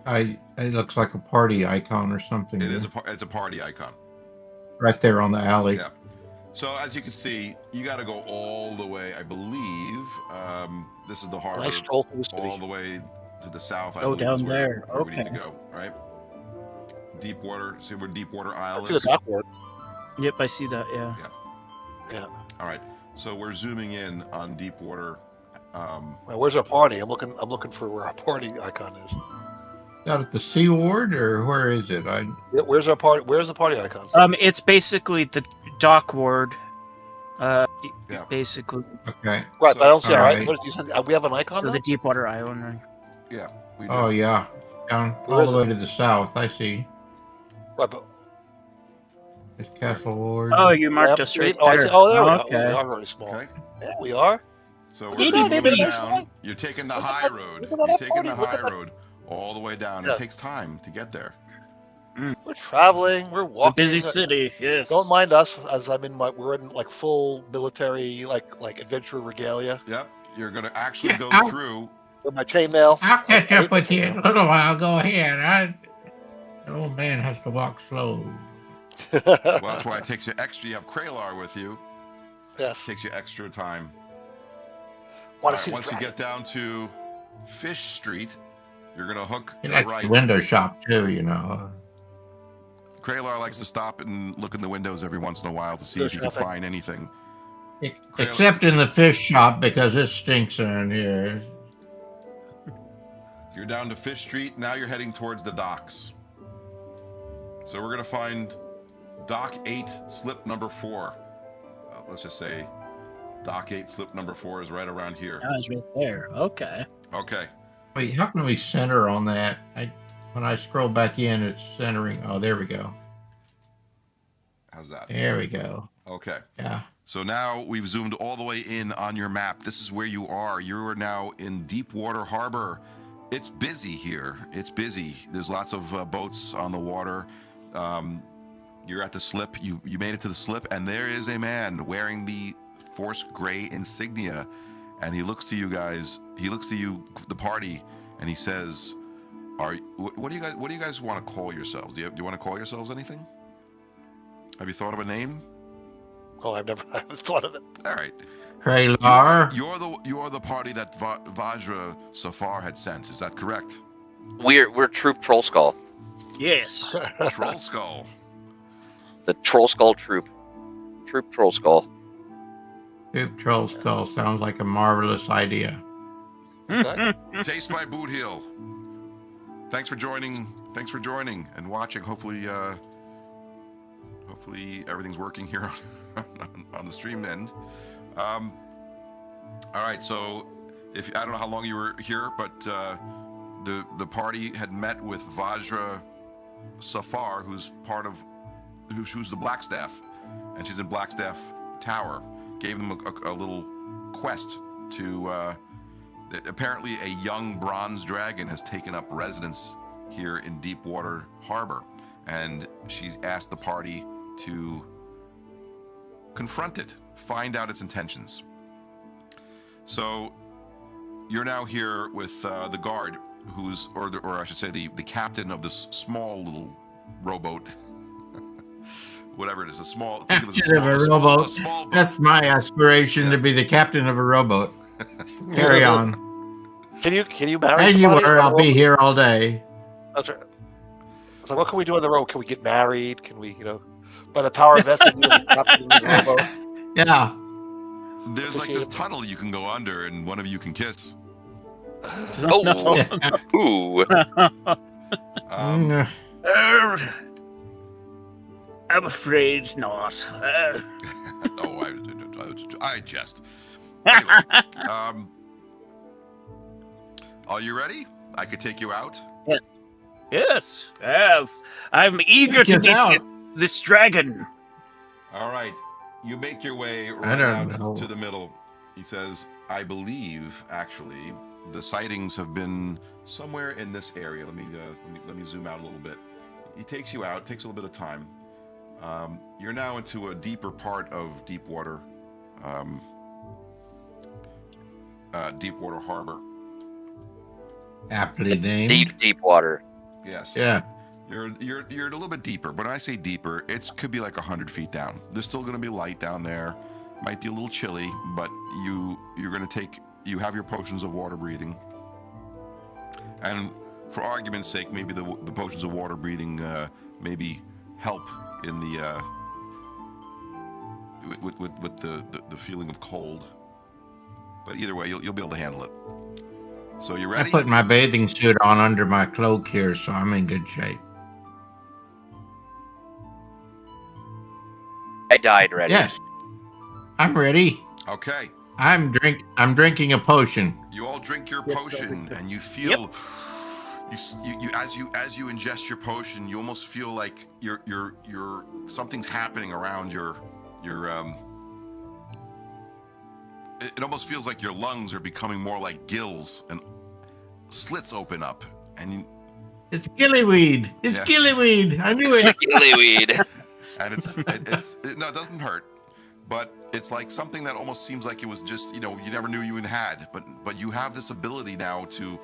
It looks like a party icon or something. It is it's a party icon. right there on the alley. Yeah. So as you can see, you got to go all the way. I believe this is the harbor, Nice stroll through the city. all the way to the south. I Oh, believe down is where, there. where we need to Okay. go. Right. Deep water. See where Deepwater Isle To is. the backward. yep, I see that. Yeah. Yeah. All right. So we're zooming in on Deepwater. Now, where's our party? I'm looking for where our party icon is. Out at the Sea Ward, or where is it? Yeah, where's our party? Where's the party icon? It's basically the dock ward. Yeah. Basically. Okay. Right, but I don't So- see. All right, Alright. what, you said, we have an icon So now? the Deepwater Island, right? Yeah. We do. Oh yeah, down Where all is the way to the south. I see. Right, but It's Castle Ward. Oh, you marked Lamp us Street? right Oh, I there. see. Oh, there we are. Okay. We are very small. Okay. Yeah, we are. So Look we're at gonna that, move baby. down. You're taking the high road. look at that You're taking party. the Look at high that. road all the way down. Yeah. It takes time to get there. We're traveling. We're A walking. busy city, yes. Don't mind us, as we're in like full military, like adventure regalia. Yep. You're gonna actually Yeah, go I'll- through. With my chainmail. I'll catch I up hate with my you in chainmail. a little while. Go ahead. The old man has to walk slow. Well, that's why it takes you extra. You have Kralar with you. Yes. Takes you extra time. Want Alright, to see the once you dragon. get down to Fish Street, you're gonna hook He the likes right. the window shop too, you know. Kralar likes to stop and look in the windows every once in a while to see Go if he can shopping. find anything. Except in the fish shop because it stinks in here. You're down to Fish Street. Now you're heading towards the docks. So we're gonna find Dock 8, slip number 4. Let's just say Dock 8, slip number 4 is right around here. That was right there. Okay. Okay. Wait, how can we center on that? When I scroll back in, it's centering. Oh, there we go. How's that? There we go. Okay. Yeah. So now we've zoomed all the way in on your map. This is where you are. You are now in Deepwater Harbor. It's busy here. It's busy. There's lots of boats on the water. You're at the slip. You made it to the slip, and there is a man wearing the Force Gray insignia, and he looks to you guys. He looks to you, the party, and he says, "What do you guys want to call yourselves? Do you want to call yourselves anything? Have you thought of a name? Oh, I haven't thought of it. All right. Kraylar. You're the party that Vajra Safar had sent. Is that correct? We're Troop Troll Skull. Yes. Troll Skull. The Troll Skull Troop. Troop Troll Skull. Troop Troll Skull sounds like a marvelous idea. Okay. Taste my boot heel. Thanks for joining. Thanks for joining and watching. Hopefully everything's working here on the stream end. All right. So I don't know how long you were here, but the party had met with Vajra Safar, who's the Blackstaff, and she's in Blackstaff Tower. Gave them a little quest to. Apparently, a young bronze dragon has taken up residence here in Deepwater Harbor, and she's asked the party to confront it, find out its intentions. So you're now here with the guard, or I should say, the captain of this small little rowboat. Whatever it is, Captain of a rowboat. small boat. That's my aspiration to be the captain of a rowboat. Carry on. Can you marry As you somebody? were, I'll be here all day. That's right. So what can we do on the road? Can we get married? Can we, by the power vested in the captain of the rowboat? Yeah. There's like this tunnel you can go under, and one of you can kiss. Oh, Yeah. ooh. I'm afraid not. I jest. Anyway, are you ready? I could take you out. Yes. I'm eager to Get meet out. this dragon. All right. You make your way I right don't out know. to the middle. He says, I believe, actually, the sightings have been somewhere in this area. Let me zoom out a little bit. He takes you out. Takes a little bit of time. You're now into a deeper part of Deepwater Harbor. Aptly named. Deep water. Yes. Yeah. You're a little bit deeper. When I say deeper, it could be like 100 feet down. There's still going to be light down there. Might be a little chilly, but you have your potions of water breathing. And for argument's sake, maybe the potions of water breathing maybe help in the with the feeling of cold. But either way, you'll be able to handle it. So you I ready? put my bathing suit on under my cloak here, so I'm in good shape. I died ready. Yes. I'm ready. Okay. I'm drinking a potion. You all drink your Yep. potion, and you feel you as you ingest your potion, you almost feel like you're something's happening around your it almost feels like your lungs are becoming more like gills, and slits open up, and It's gillyweed. It's Yeah. gillyweed. I knew it. Gillyweed. and no, it doesn't hurt, but it's like something that almost seems like it was just you never knew you had, but you have this ability now to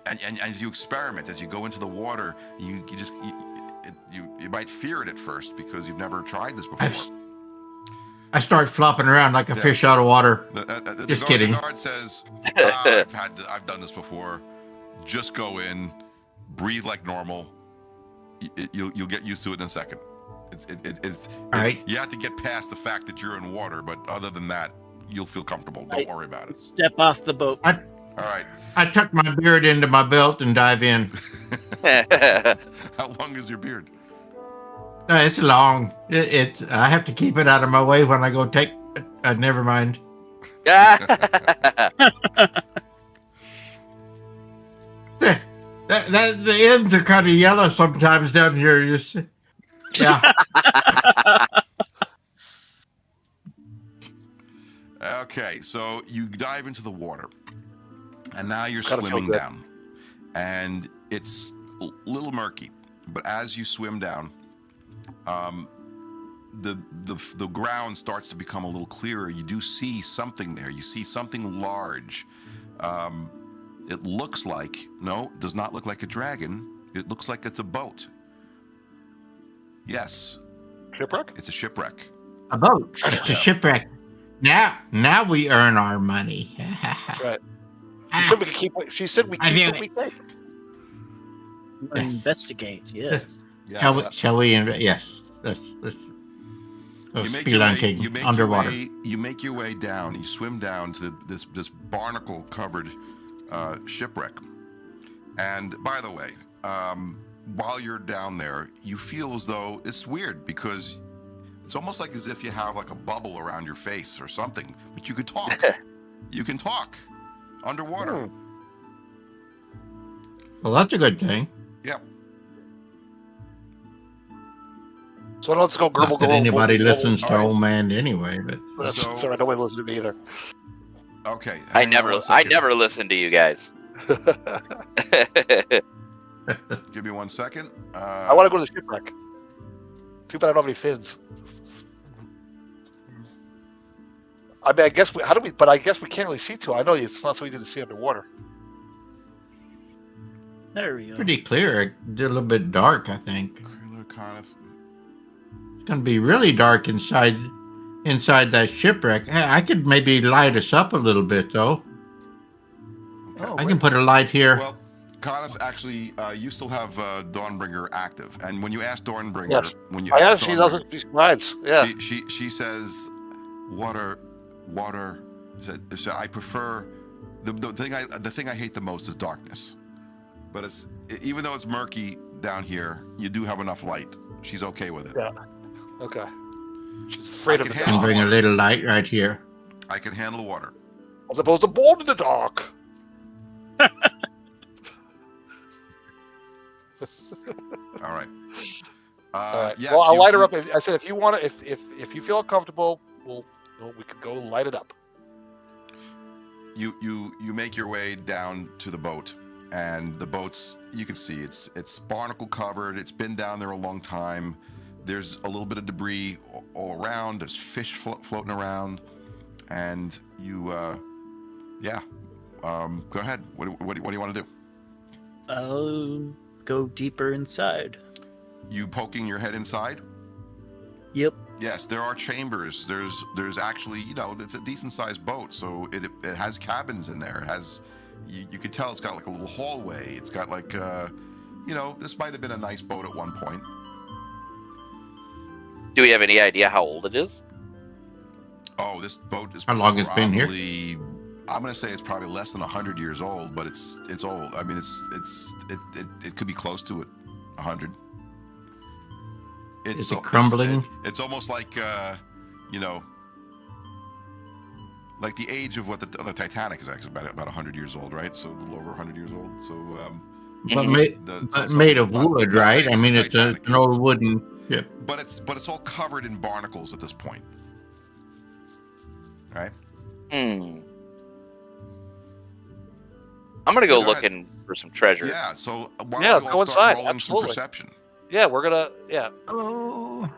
and as you experiment, as you go into the water, you might fear it at first because you've never tried this before. I start flopping around like a fish out of water. Just kidding. The guard says, I've done this before. Just go in, breathe like normal. You'll get used to it in a second. All right. You have to get past the fact that you're in water, but other than that, you'll feel comfortable. Don't worry about it. Step off the boat. All right. I tuck my beard into my belt and dive in. How long is your beard? It's long. I have to keep it out of my way when I go take. Never mind. The ends are kind of yellow sometimes down here. Yeah. Okay, so you dive into the water, and now you're Gotta feel swimming good. down, and it's a little murky. But as you swim down, the ground starts to become a little clearer. You do see something there. You see something large. It looks like does not look like a dragon. It looks like it's a boat. Yes, Shipwreck? it's a shipwreck. A boat. It's a shipwreck. Now we earn our money. That's right. She said we could keep. She said we I keep knew what we it. take. Investigate, yes. Yes. Shall we? Yes. Let's go spelunking underwater. You make your way down. You swim down to this barnacle-covered shipwreck. And by the way, while you're down there, you feel as though it's weird because it's almost like as if you have like a bubble around your face or something. But you could talk. You can talk underwater. Well, that's a good thing. Yep. So let's go grumble. Not that anybody listens to old man anyway, but That's So- sorry, nobody listens to me either. Okay. I hang on never one second. listen to you guys. Give me 1 second. I want to go to the shipwreck. Too bad I don't have any fins. I mean, I guess but I guess we can't really see too. I know it's not so easy to see underwater. There we go. pretty clear. It's a little bit dark, I think. Kind of. It's going to be really dark inside that shipwreck. Hey, I could maybe light us up a little bit, though. I can put a light here. Well, Conniff, actually, you still have Dawnbringer active, and when you ask Dawnbringer, Yes. when you I ask am. She Dawnbringer, doesn't. She slides. Yeah. she says, water. So I prefer the thing I hate the most is darkness, but even though it's murky down here, you do have enough light. She's okay with it. Yeah. Okay. She's afraid of I the can I can dark, bring a little light right here. I can handle the water. as opposed to born in the dark. All right. All right. Yes, Well, I'll you- light her up. I said, if you want to, if you feel uncomfortable, we can go light it up. You make your way down to the boat, and the boat's, you can see it's barnacle covered. It's been down there a long time. There's a little bit of debris all around. There's fish floating around, and you go ahead. What do you want to do? I'll go deeper inside. You poking your head inside? Yep. Yes, there are chambers. There's actually, it's a decent sized boat, so it has cabins in there. It has, you could tell it's got like a little hallway. It's got like, this might have been a nice boat at one point. Do we have any idea how old it is? Oh, this boat is How long it's been here? I'm gonna say it's probably less than 100 years old, but it's old. I mean, it could be close to it, 100. Is it crumbling? It's almost like like the age of what the Titanic is actually about 100 years old, right? So a little over 100 years old. So but made of wood, right? I mean, it's an old wooden ship. But it's all covered in barnacles at this point, right? I'm gonna go looking for some treasure. Yeah. So why Yeah, don't we go all start inside, rolling absolutely. some perception? Yeah, we're gonna. Yeah. Oh,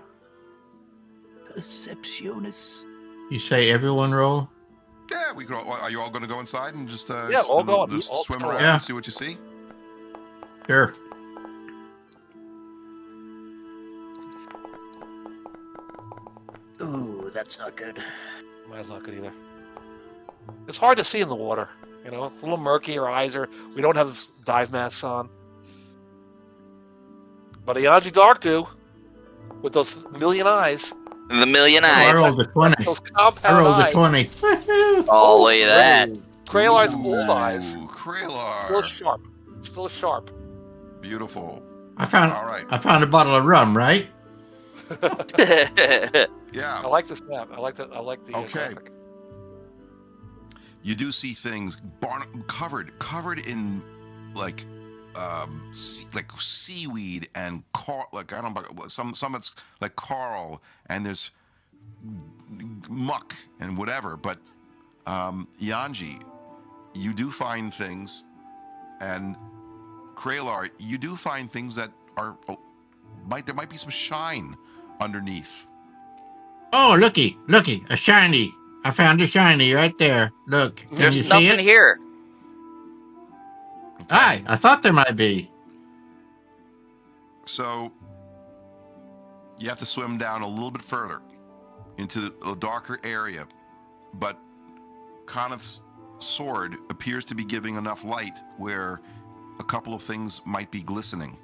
Perceptionis. You say everyone roll? Yeah, we could. Are you all going to go inside and just all going. just All swim going. around Yeah. and see what you see? Sure. Ooh, that's not good. Mine's not good either. It's hard to see in the water. You know, it's a little murky. Our eyes are. We don't have dive masks on. But Ianji Dark do, with those million eyes. The million I eyes. rolled a 20. Those I compound rolled a eyes. 20. Woohoo! Oh, look at that. Kralar's old eyes. Ooh, Kralar. Still sharp. Still sharp. Beautiful. I found All right. a bottle of rum, right? Yeah. I like this map. I like that. I like the Okay. graphic. You do see things covered in like like seaweed and like I don't know, some it's like coral, and there's muck and whatever. But Yanji, you do find things, and Kralar, you do find things that are there might be some shine underneath. Oh, looky, a shiny. I found a shiny right there. Look, can There's you see nothing it? here. Aye, I thought there might be. So you have to swim down a little bit further into a darker area, but Conith's sword appears to be giving enough light where a couple of things might be glistening.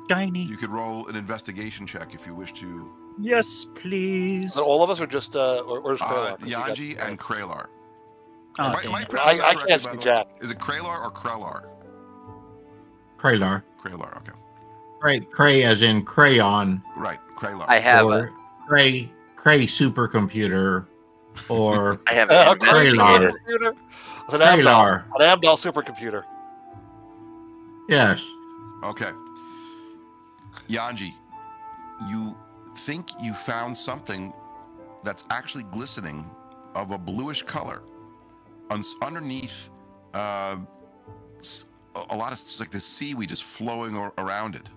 Shiny. You could roll an investigation check if you wish to. Yes, please. So all of us are just or is Kralar? 'Cause we got- Yanji and Kralar. Oh, Am I damn it. pronouncing that I correctly, can't by see the way? Jack. Is it Kralar or Krelar? Kralar. Kralar, okay. Cray as in crayon, Right, Kralar. I have or Cray supercomputer, or I have A an great investigator. supercomputer. It's an Amdal. Kralar. An Amdal supercomputer. Yes. Okay. Yanji, you think you found something that's actually glistening of a bluish color. Underneath, a lot of like the seaweed just flowing around it.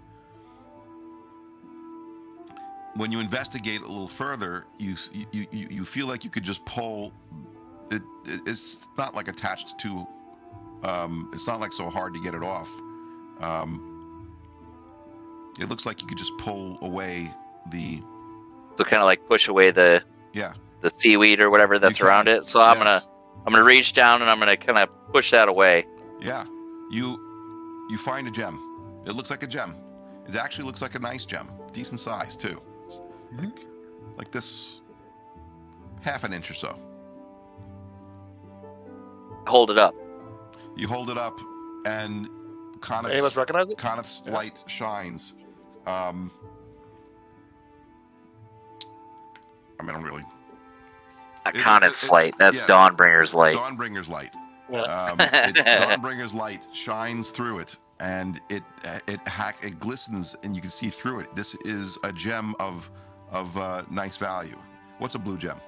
When you investigate a little further, you feel like you could just pull it. It's not like attached to. It's not like so hard to get it off. It looks like you could just pull away the. So kind of like push away the seaweed or whatever that's can, around it. So I'm yes. gonna reach down and I'm gonna kind of push that away. Yeah, you find a gem. It looks like a gem. It actually looks like a nice gem, decent size too. Like this, half an inch or so. Hold it up. You hold it up, and Any of us recognize it? Conith's light shines. I mean, I'm really. Not Conant's light. That's yeah. Dawnbringer's light. Dawnbringer's light. Yeah. Dawnbringer's light shines through it, and it glistens, and you can see through it. This is a gem of nice value. What's a blue gem?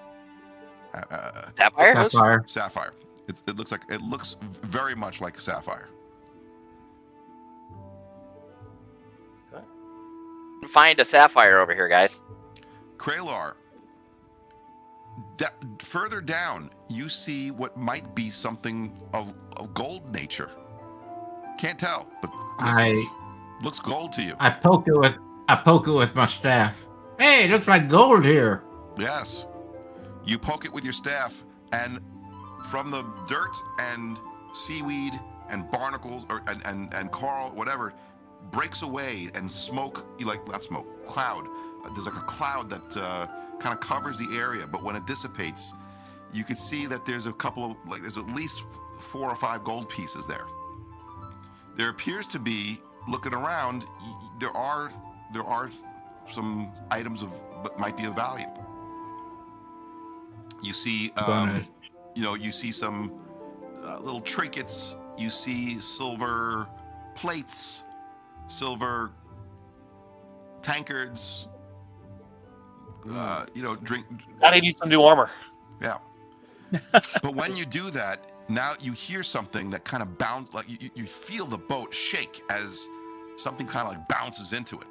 Sapphire? Sapphire. Sapphire. It looks very much like a sapphire. Find a sapphire over here, guys. Kralar. Further down, you see what might be something of gold nature. Can't tell, but looks gold to you. I poke it with my staff. Hey, it looks like gold here. Yes. You poke it with your staff, and from the dirt and seaweed and barnacles and coral, whatever, breaks away, and cloud. There's like a cloud that kind of covers the area, but when it dissipates, you can see that there's there's at least 4 or 5 gold pieces there. There appears to be, looking around, there are there are some items might be of value. You see, you see some little trinkets. You see silver plates, silver tankards. Drink. I need some new armor. Yeah. But when you do that, now you hear something that kind of bounce, like you feel the boat shake as something kind of like bounces into it.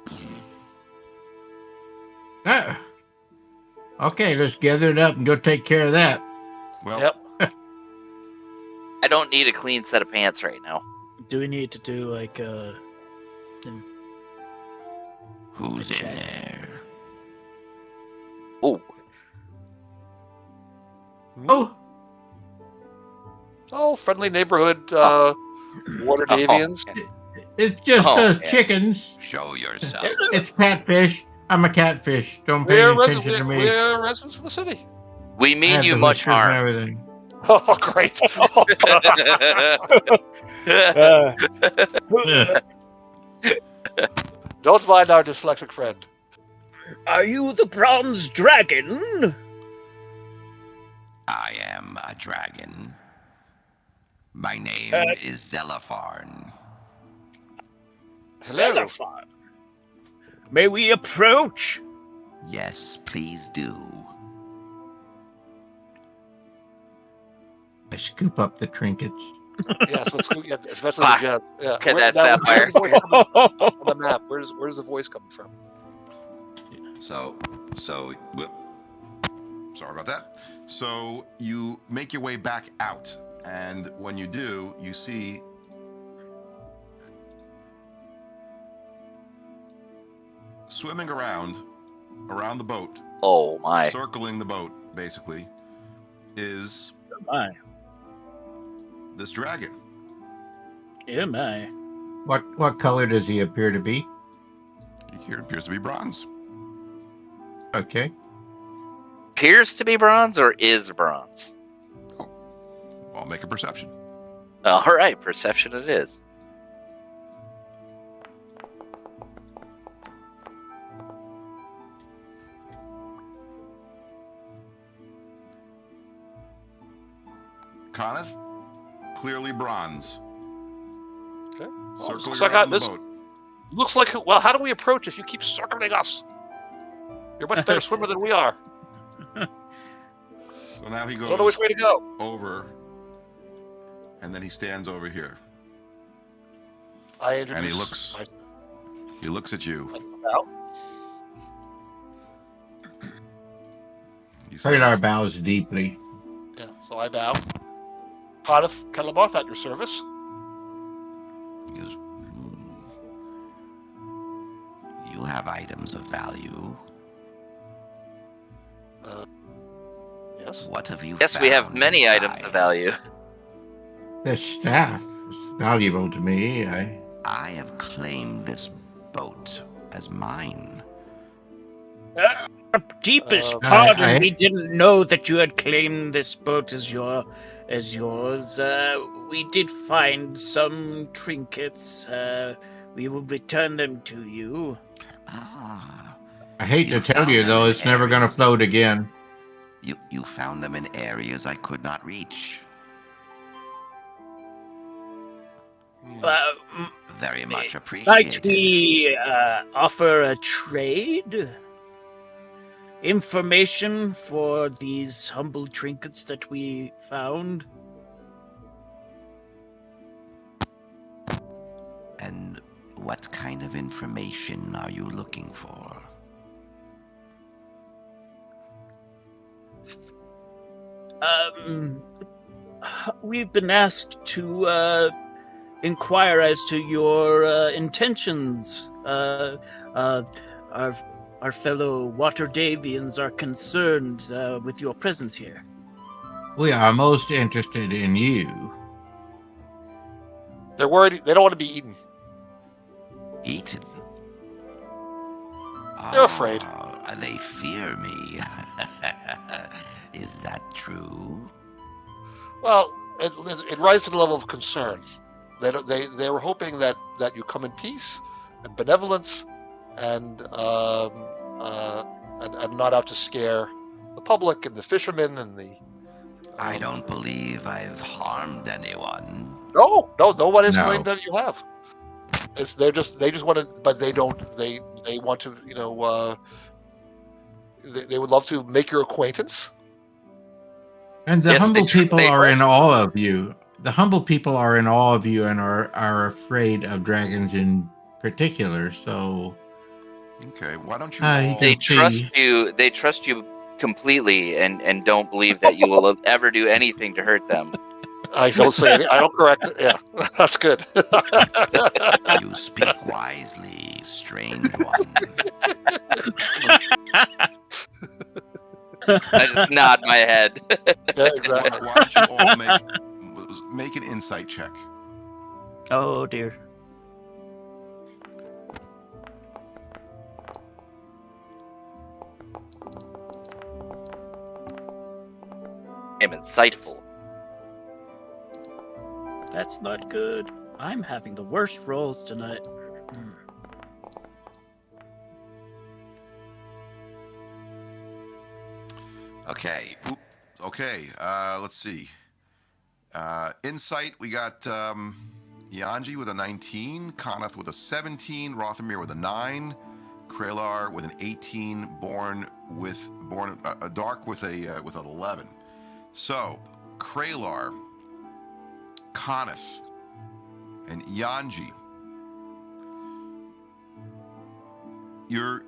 Okay, let's gather it up and go take care of that. Well, Yep. I don't need a clean set of pants right now. Do we need to do like who's in there? Oh, Oh, friendly neighborhood Waterdevians. It's just us chickens. Show yourself. It's catfish. I'm a catfish. Don't pay We're, any attention to me. we're residents of the city. we I mean have you the much whiskers and harm. everything. Oh, great. Don't mind our dyslexic friend. Are you the bronze dragon? I am a dragon. My name is Zelafarn. Hello. Xenophon. May we approach? Yes, please do. I scoop up the trinkets. Yes, especially the jet. Yeah. Get Where- that now, sapphire. where's the voice coming on the map. Where's the voice coming from? So, whoop. Sorry about that. So you make your way back out, and when you do, you see swimming around the boat, Oh my! circling the boat, basically, is My. this dragon. Yeah, my. What color does he appear to be? Here appears to be bronze. Okay. Appears to be bronze or is bronze? I'll make a perception. All right, perception it is. Coneth, clearly bronze. Okay. Circling so I got around the this- boat. Looks like, well, how do we approach if you keep circling us? You're a much better swimmer than we are. So now he I don't know goes which way to go. over, and then he stands over here, I introduce and he looks at you. Well, He Hurt our says, bows deeply. yeah, so I bow. Cardiff Kelamoth at your service. He goes, You have items of value. Yes. What have you Yes, we have found many inside? items of value. This staff is valuable to me. I have claimed this boat as mine. Deepest Uh, pardon, I- we didn't know that you had claimed this boat as yours. We did find some trinkets. We will return them to you. Ah, I hate You to tell found you them though, in it's never going to areas. float again. you found them in areas I could not reach. Very much might appreciated. we offer a trade? Information for these humble trinkets that we found? And what kind of information are you looking for? We've been asked to inquire as to your intentions. Our fellow Waterdevians are concerned with your presence here. We are most interested in you. They're worried. They don't want to be eaten. Eaten. They're afraid. They fear me. Is that true? Well, it rises to the level of concern. They were hoping that you come in peace and benevolence and not out to scare the public and the fishermen and the. I don't believe I've harmed anyone. No one has No. claimed that you have. They just want to, but they don't. They want to, they would love to make your acquaintance. And the Yes, humble they tr- people they- are in awe of you. The humble people are in awe of you and are afraid of dragons in particular. So Okay, why don't you you all... can They trust see. you. They trust you completely, and don't believe that you will ever do anything to hurt them. I don't say any. I don't correct it. Yeah, that's good. You speak wisely, strange one. I just nod my head. Yeah, exactly. Why don't you all make an insight check? Oh dear. I'm insightful. That's not good. I'm having the worst rolls tonight. Okay. Okay. Let's see. Insight. We got Yanji with a 19, Connath with a 17, Rothamir with a 9, Kralar with an 18, Dark with an 11. So Kralar, Connath, and Yanji. You're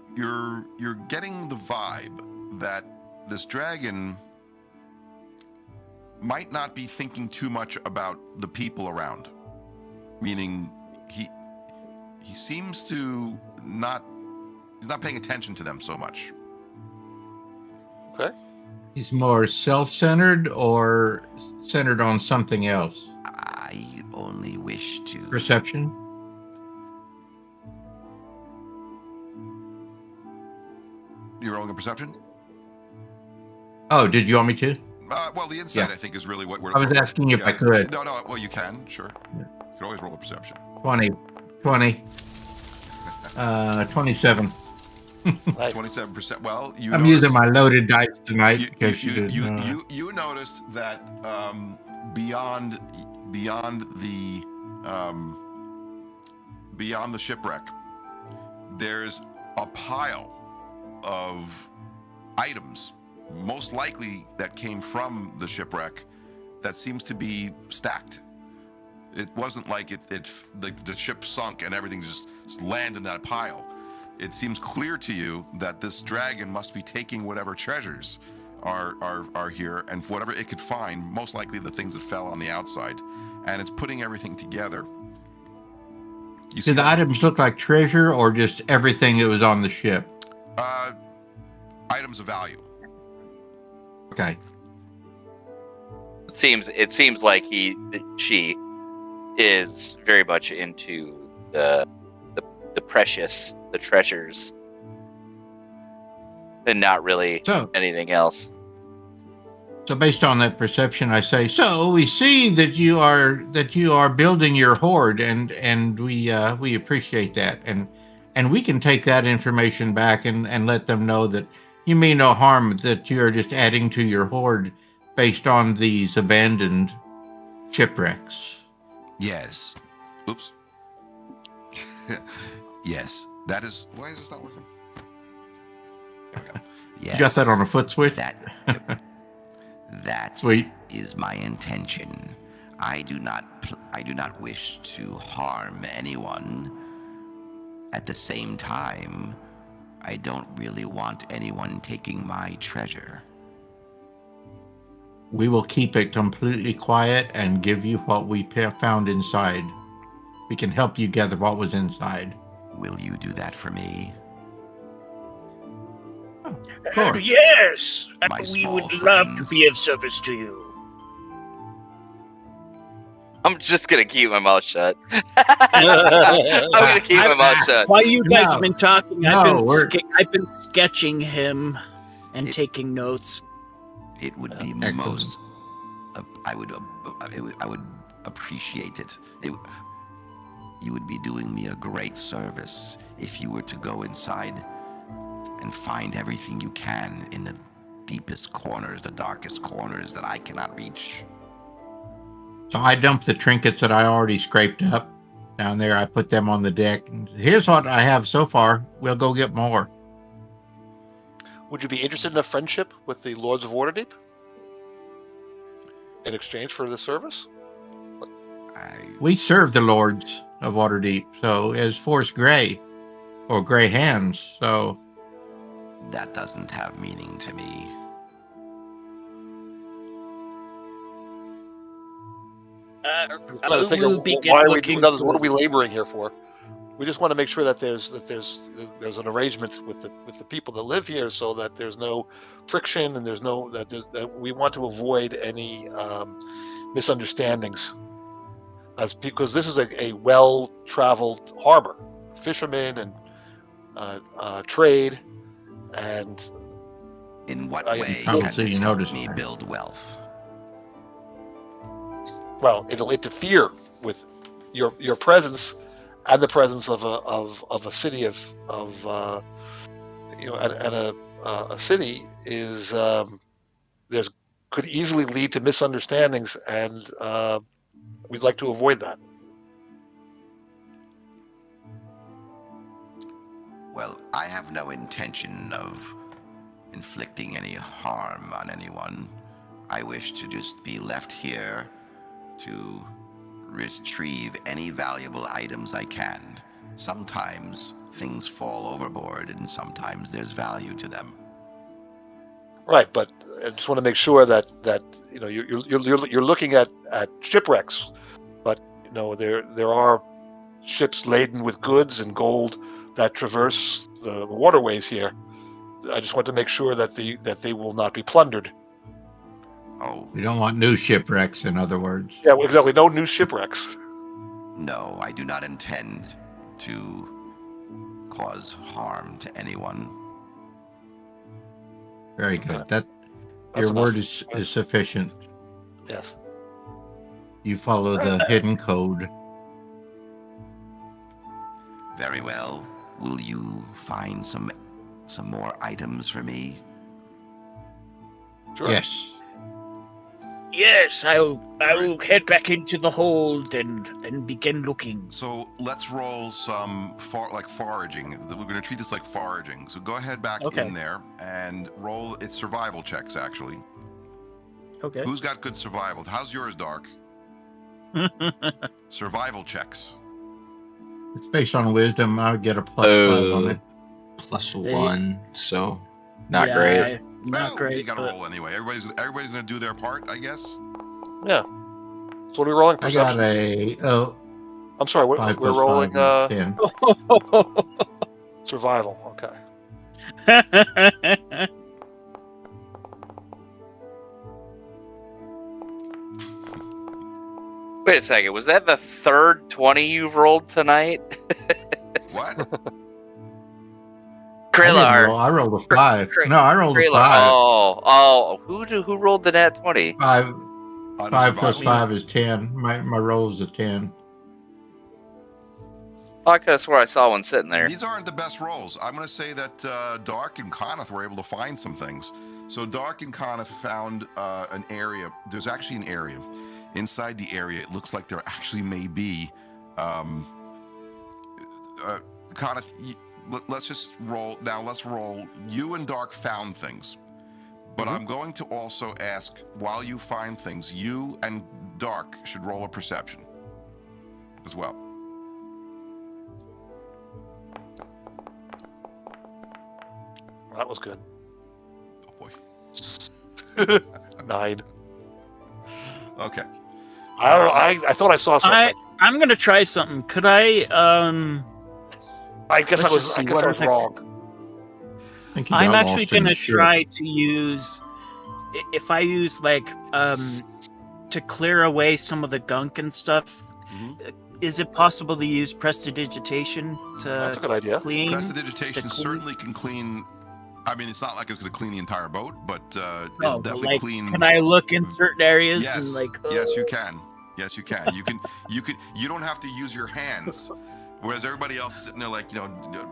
getting the vibe that this dragon might not be thinking too much about the people around. Meaning he seems to he's not paying attention to them so much. Okay. He's more self-centered or centered on something else. I only wish to... Perception. You're rolling a perception? Oh, did you want me to? Well, the insight Yeah. I think is really what we're... I was asking if I could. No, well, you can, sure. You can always roll a perception. 20. 27. Nice. 27%. Well, I'm using my loaded dice tonight because you noticed that beyond the shipwreck, there's a pile of items, most likely that came from the shipwreck, that seems to be stacked. It wasn't like the ship sunk and everything just landed in that pile. It seems clear to you that this dragon must be taking whatever treasures are here, and whatever it could find, most likely the things that fell on the outside, and it's putting everything together. You see Did the items look like treasure or just everything that was on the ship? items of value. Okay. It seems like she is very much into the precious, the treasures, and not really anything else. So based on that perception, I say, so we see that you are building your hoard, and we appreciate that, and we can take that information back and let them know that you mean no harm, that you're just adding to your hoard based on these abandoned shipwrecks. Yes. Oops. Yes. That is. Why is this not working? There we go. Yes, You got that on a foot switch? That Sweet. is my intention. I do not wish to harm anyone. At the same time, I don't really want anyone taking my treasure. We will keep it completely quiet and give you what we found inside. We can help you gather what was inside. Will you do that for me? Sure. Yes, My we small would love to friends. be of service to you. I'm just gonna keep my mouth shut. I'm gonna keep my mouth shut. While you guys No. have been talking, No, I've been sketching him and taking notes. It would be Excellent. most. I would appreciate it. You would be doing me a great service if you were to go inside and find everything you can in the deepest corners, the darkest corners that I cannot reach. So I dumped the trinkets that I already scraped up down there. I put them on the deck. And here's what I have so far. We'll go get more. Would you be interested in a friendship with the Lords of Waterdeep in exchange for this service? We serve the Lords of Waterdeep, so as Force Grey, or Grey Hands, so... That doesn't have meaning to me. Trying to think we'll of begin why are we looking doing this? What for- are we laboring here for? We just want to make sure that there's an arrangement with the people that live here, so that there's no friction and that we want to avoid any misunderstandings, because this is a well-traveled harbor, fishermen and trade, and In what I- way Oh, can so you this help noticed me that. build wealth? well, it'll interfere with your presence and the presence of a city of a city is could easily lead to misunderstandings, and we'd like to avoid that. Well, I have no intention of inflicting any harm on anyone. I wish to just be left here to retrieve any valuable items I can. Sometimes things fall overboard, and sometimes there's value to them. Right, but I just want to make sure that you're looking at shipwrecks, but there are ships laden with goods and gold that traverse the waterways here. I just want to make sure that they will not be plundered. Oh, We don't want new shipwrecks, in other words. Yeah, well, exactly. No new shipwrecks. no, I do not intend to cause harm to anyone. Very good. That That's your enough. word is sufficient. Yes. You follow the hidden code. Very well. Will you find some more items for me? Sure. Yes. Yes, I will head back into the hold and begin looking. So let's roll some foraging. We're going to treat this like foraging. So go ahead back Okay. in there and roll. It's survival checks, actually. Okay. Who's got good survival? How's yours, Dark? Survival checks. It's based on wisdom. I would get a +5 on it. +1, so not Yeah, great. Not Well, great. You got to but- roll anyway. Everybody's going to do their part, I guess. Yeah. So what are we rolling? I got Perception? a I'm sorry. 5 We're plus rolling 5 is 10. survival. Okay. Wait a second. Was that the third 20 you've rolled tonight? What? Krillar. I rolled a 5. Cra- No, I rolled a Krillar. 5. Oh. Who rolled the nat 20? 5 On 5 plus survival. 5 is 10. My roll is a 10. I could have swore I saw one sitting there. These aren't the best rolls. I'm going to say that Dark and Coneth were able to find some things. So Dark and Coneth found an area. There's actually an area. Inside the area, it looks like there actually may be. Coneth, let's just roll. Now let's roll. You and Dark found things. But I'm going to also ask, while you find things, you and Dark should roll a perception as well. That was good. Oh boy. 9. Okay. I thought I saw something. I'm gonna try something. Could I? I guess let's I was. just I see, guess what I are was the- wrong. I think you I'm got actually lost in the gonna ship. try to use. If I use to clear away some of the gunk and stuff, Mhm. is it possible to use prestidigitation That's a to good idea. clean? Prestidigitation the clean- certainly can clean. I mean, it's not like it's going to clean the entire boat, but No, it'll but, definitely like, clean. can I look in certain areas Yes, and like? yes, you can. Yes, you can. You don't have to use your hands. Whereas everybody else sitting there, like,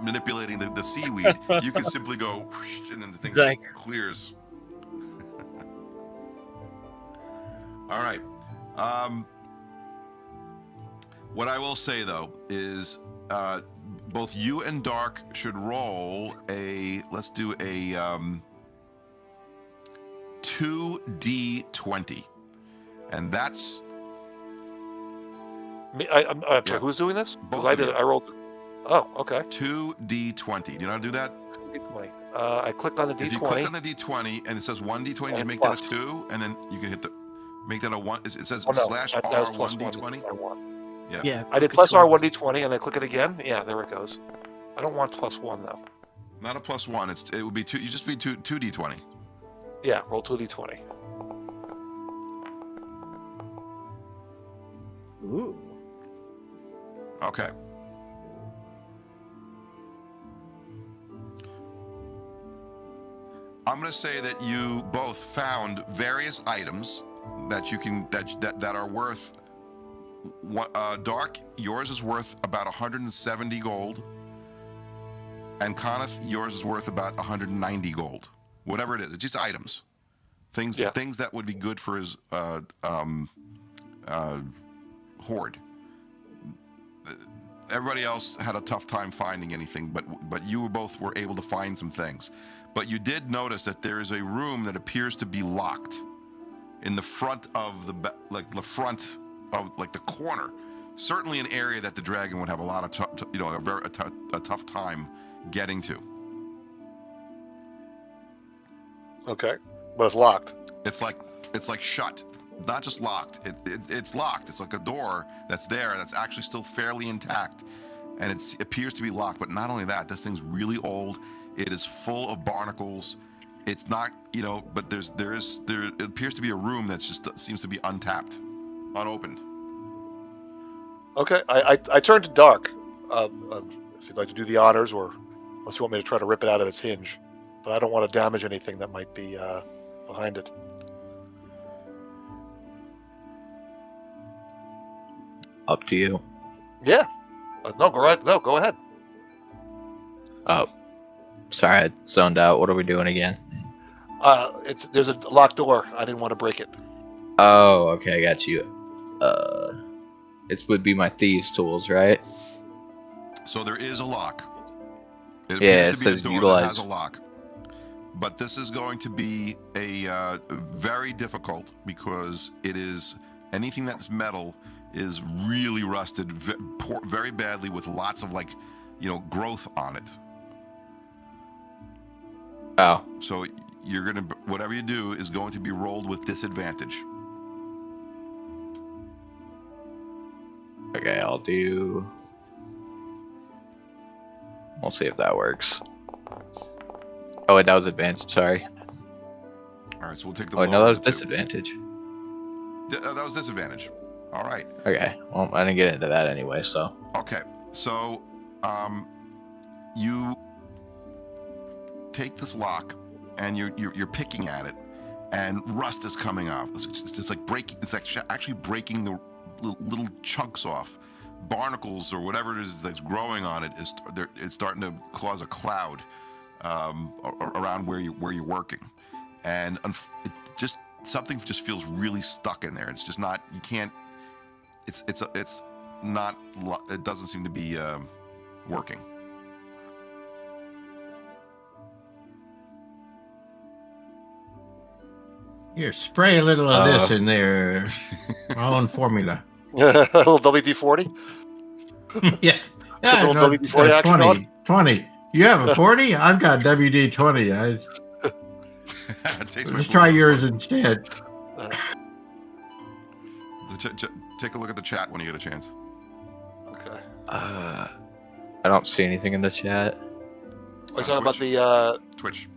manipulating the seaweed, you can simply go, whoosh, and then the thing just clears. All right. What I will say, though, is both you and Dark should roll let's do a 2d20. And that's... I'm sorry, who's doing this? Both I of did. you. I rolled. Oh, okay. 2d20. Do you know how to do that? D20. I click on the D20. If you click on the d20 and it says 1d20, you make that a 2, and then you can make that a 1. It says /R 1d20. Yeah. I did +R 1d20 and I click it again. Yeah, there it goes. I don't want +1 though. Not a +1. It would be 2. You just be 2d20. Yeah, roll 2d20. Ooh. Okay. I'm going to say that you both found various items that you can that are worth. Dark, yours is worth about 170 gold, and Coneth, yours is worth about 190 gold. Whatever it is, it's just items, things that would be good for his hoard. Everybody else had a tough time finding anything, but you both were able to find some things. But you did notice that there is a room that appears to be locked in the front of the corner. Certainly an area that the dragon would have a lot of a tough time getting to. Okay, but it's locked. It's like shut, not just locked. It's locked. It's like a door that's there that's actually still fairly intact, and it appears to be locked. But not only that, this thing's really old. It is full of barnacles. It's not, but there it appears to be a room that's just seems to be untapped, unopened. Okay, I turned to Dark. If you'd like to do the honors, or unless you want me to try to rip it out of its hinge, but I don't want to damage anything that might be behind it. Up to you. Yeah. No, go ahead. Oh, sorry, I zoned out. What are we doing again? There's a locked door. I didn't want to break it. Oh, okay, I got you. It would be my thieves' tools, right? So there is a lock. It Yeah, appears it to be says a door utilize. that has a lock. But this is going to be a very difficult, because it is anything that's metal is really rusted very badly with lots of growth on it. Oh, So whatever you do is going to be rolled with disadvantage. okay, I'll do... We'll see if that works. Oh, wait, that was advantage, sorry. All right, so we'll take the Oh, lower no, that was of the two. disadvantage. That was disadvantage. All right. Okay, well, I didn't get into that anyway, so... Okay, so you take this lock and you're picking at it, and rust is coming off. It's like breaking. It's actually breaking the little chunks off. Barnacles or whatever it is that's growing on it it's starting to cause a cloud around where you're working, and something just feels really stuck in there. It's just not. You can't. It's not. It doesn't seem to be working. Here, spray a little of this in there. My own formula. A little WD-40. Yeah. A little WD-40 action 20. on? 20. You have a 40? I've got WD-20. Let's try yours instead. Take a look at the chat when you get a chance. Okay. I don't see anything in the chat. Are you talking about the Twitch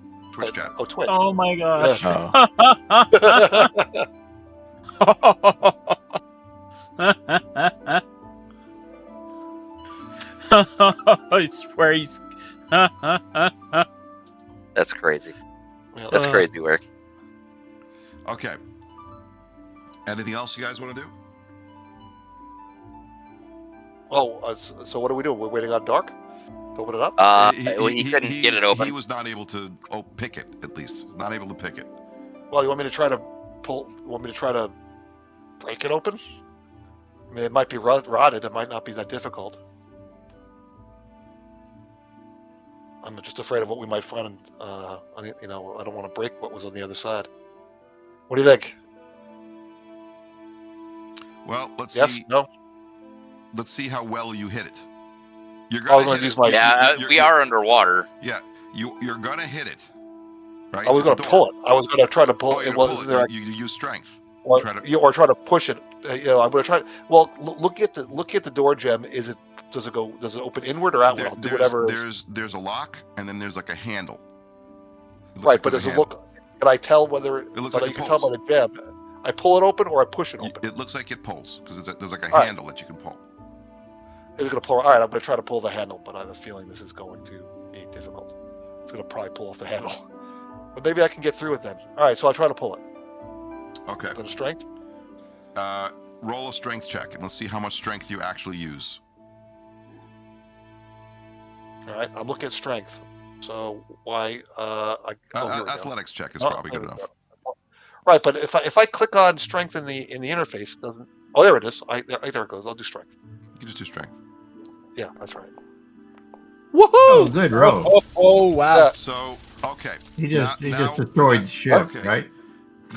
chat. Oh, Twitch. Oh my gosh. Oh. It's where he's. That's crazy. Yeah, That's crazy work. Okay. Anything else you guys want to do? Oh, so what do we do? We're waiting on dark to open it up. He couldn't get it open. He was not able to pick it. At least not able to pick it. Well, you want me to try to break it open? I mean, it might be rotted. It might not be that difficult. I'm just afraid of what we might find. I don't want to break what was on the other side. What do you think? Well, let's Yes? see. No? Let's see how well you hit it. You're I was gonna gonna hit use it. my- Yeah, we are underwater. Yeah, you're gonna hit it. Right? I was It's a going to door. pull it. I was going to try to pull Oh, it. you're It gonna wasn't pull there. it. You use strength. Or Try to- try to push it. I'm going to try. Well, look at the door gem. Does it open inward or outward? I'll do whatever. There's a lock, and then there's like a handle. It looks Right, like but there's does a it look? Can I tell whether? It looks but like you it can tell pulls. by the gem. I pull it open or I push it open. It looks like it pulls because there's like a All right. handle that you can pull. Is it going to pull? All right, I'm going to try to pull the handle, but I have a feeling this is going to be difficult. It's going to probably pull off the handle, but maybe I can get through it then. All right, so I'll try to pull it. Okay. Is it a strength? Roll a strength check, and let's see how much strength you actually use. All right, I'm looking at strength. So why? Here we go. Athletics check is Oh, probably there good we enough. go. Right, but if I click on strength in the interface, it doesn't. Oh, there it is. There it goes. I'll do strength. You can just do strength. Yeah, that's right. Woohoo! Oh, good roll. Oh, wow. Yeah. So okay, He just now- destroyed the ship, okay. right?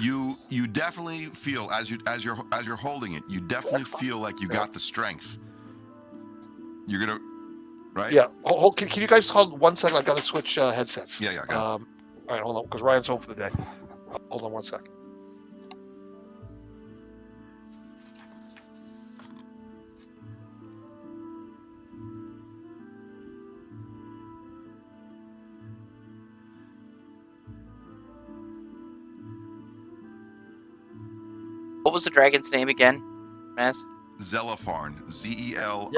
You definitely feel as you're holding it, you definitely feel like you got the strength. You're gonna, right? Yeah. Can you guys hold 1 second? I got to switch headsets. Yeah, I got it. All right, hold on, because Ryan's home for the day. Hold on 1 second. What was the dragon's name again, Maz? Zelifarn, Zelifarn.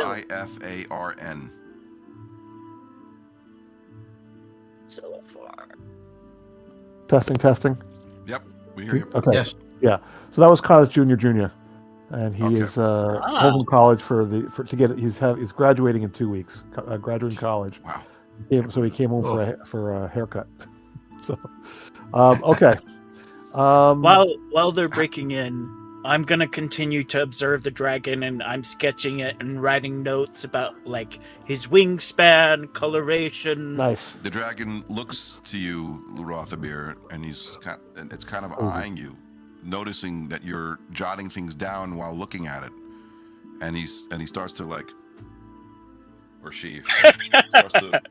So far. Testing. Yep, we hear you. Okay. Yes. So that was Carlos Jr., and he Okay. is home from college he's graduating in 2 weeks. Graduating college. Wow. He came home for a haircut. So, okay. While they're breaking in, I'm gonna continue to observe the dragon, and I'm sketching it and writing notes about like his wingspan, coloration. Nice. The dragon looks to you, Rothabir, and it's kind of eyeing you, noticing that you're jotting things down while looking at it, and he starts to like, or she starts to.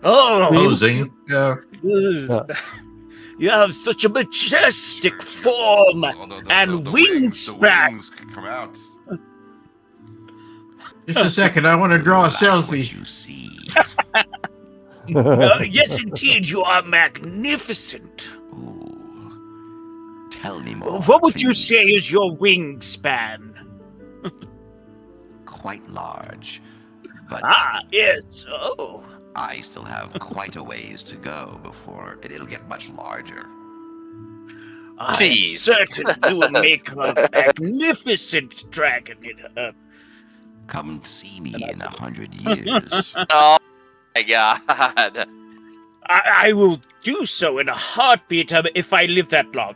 Oh, Posing. you have such a majestic form and the wingspan. wings come out. Just a second. I want to draw a Like what selfie. you see. Yes, indeed, you are magnificent. Ooh. Tell me more. What would you please. say is your wingspan? Quite large, but Ah, yes. Oh. I still have quite a ways to go before it'll get much larger. I Jeez. certainly will make a magnificent dragon. Come see me in 100 years. Oh my god. I will do so in a heartbeat if I live that long.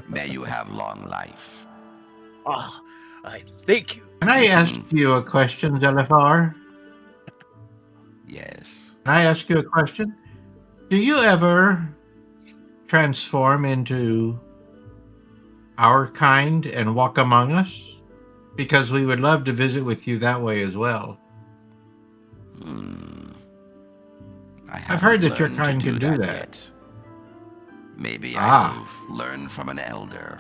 May you have long life. Ah, I thank you. Can I ask you a question, Zelifar? Yes. Can I ask you a question? Do you ever transform into our kind and walk among us? Because we would love to visit with you that way as well. I've heard that your kind can do that. Yet. Maybe Ah. I've learned from an elder.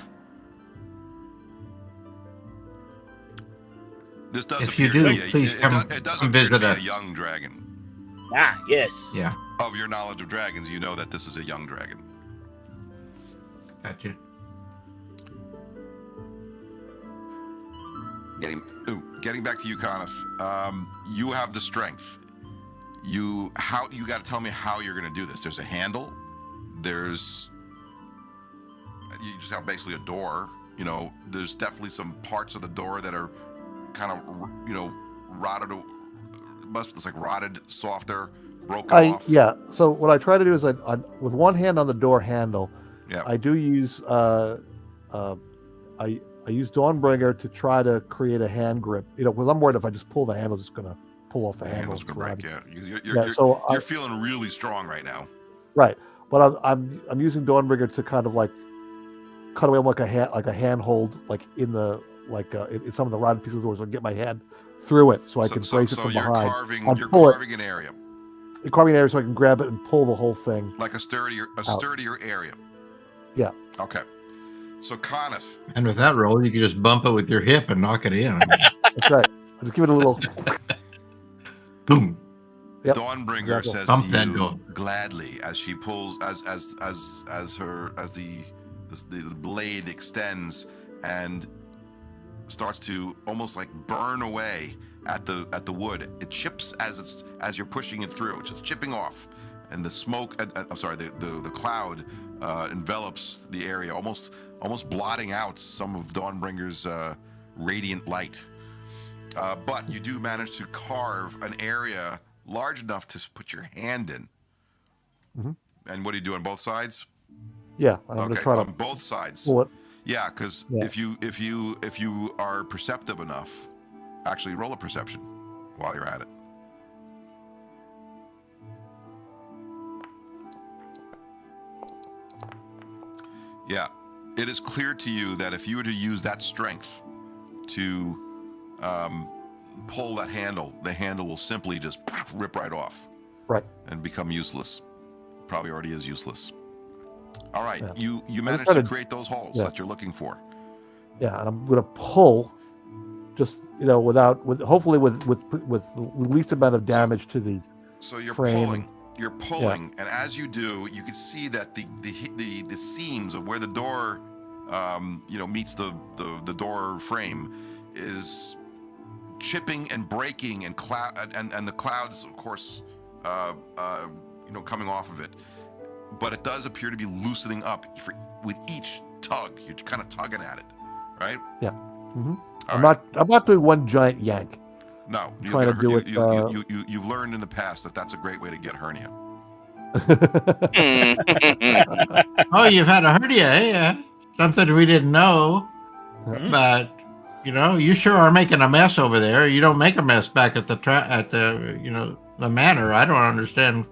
This does If you appear to do, be please come it does come appear to visit be us. a young dragon. Ah, yes. Yeah, Of your knowledge of dragons, you know that this is a young dragon. gotcha. Getting back to you, Conniff. You have the strength. You got to tell me how you're going to do this. There's a handle. You just have basically a door. there's definitely some parts of the door that are kind of, rotted. It's like rotted, softer, broken off. Yeah. So what I try to do is, with one hand on the door handle, Yeah. I do use I use Dawnbringer to try to create a hand grip. Because I'm worried if I just pull the handle, it's just gonna pull off the handle. Handle's gonna break. Yeah. You're feeling really strong right now. Right. But I'm using Dawnbringer to kind of like cut away like a handhold, like in the in some of the rotted pieces of the doors, and get my hand through it so I can brace it from behind. You're carving an area. Carving an area so I can grab it and pull the whole thing. Like a sturdier area. Yeah. Okay. So Conniff. And with that roll, you can just bump it with your hip and knock it in. That's right. I'll just give it a little boom. Yep. Dawnbringer says Bump to that you door. gladly as she pulls as the blade extends and starts to almost like burn away at the wood. It chips as you're pushing it through. It's just chipping off, and the smoke. The cloud envelops the area, almost blotting out some of Dawnbringer's radiant light. But you do manage to carve an area large enough to put your hand in. Mm-hmm. And what do you do on both sides? Yeah, I'm gonna try on to both sides. pull it. Yeah, because if you are perceptive enough, actually roll a perception while you're at it. Yeah, it is clear to you that if you were to use that strength to pull that handle, the handle will simply just rip right off. Right. And become useless. Probably already is useless. All right, Yeah. you managed to create those holes that you're looking for. Yeah, and I'm gonna pull, just hopefully with the least amount of damage to the. So you're frame. pulling, and as you do, you can see that the seams of where the door, meets the door frame, is chipping and breaking, and the clouds, of course, coming off of it. But it does appear to be loosening up with each tug. You're kind of tugging at it, right? Yeah. Mm-hmm. I'm not doing one giant yank. No, Trying to do it. You've learned in the past that that's a great way to get hernia. Oh, you've had a hernia, eh? Something we didn't know. Mm-hmm. But you sure are making a mess over there. You don't make a mess back at the the manor. I don't understand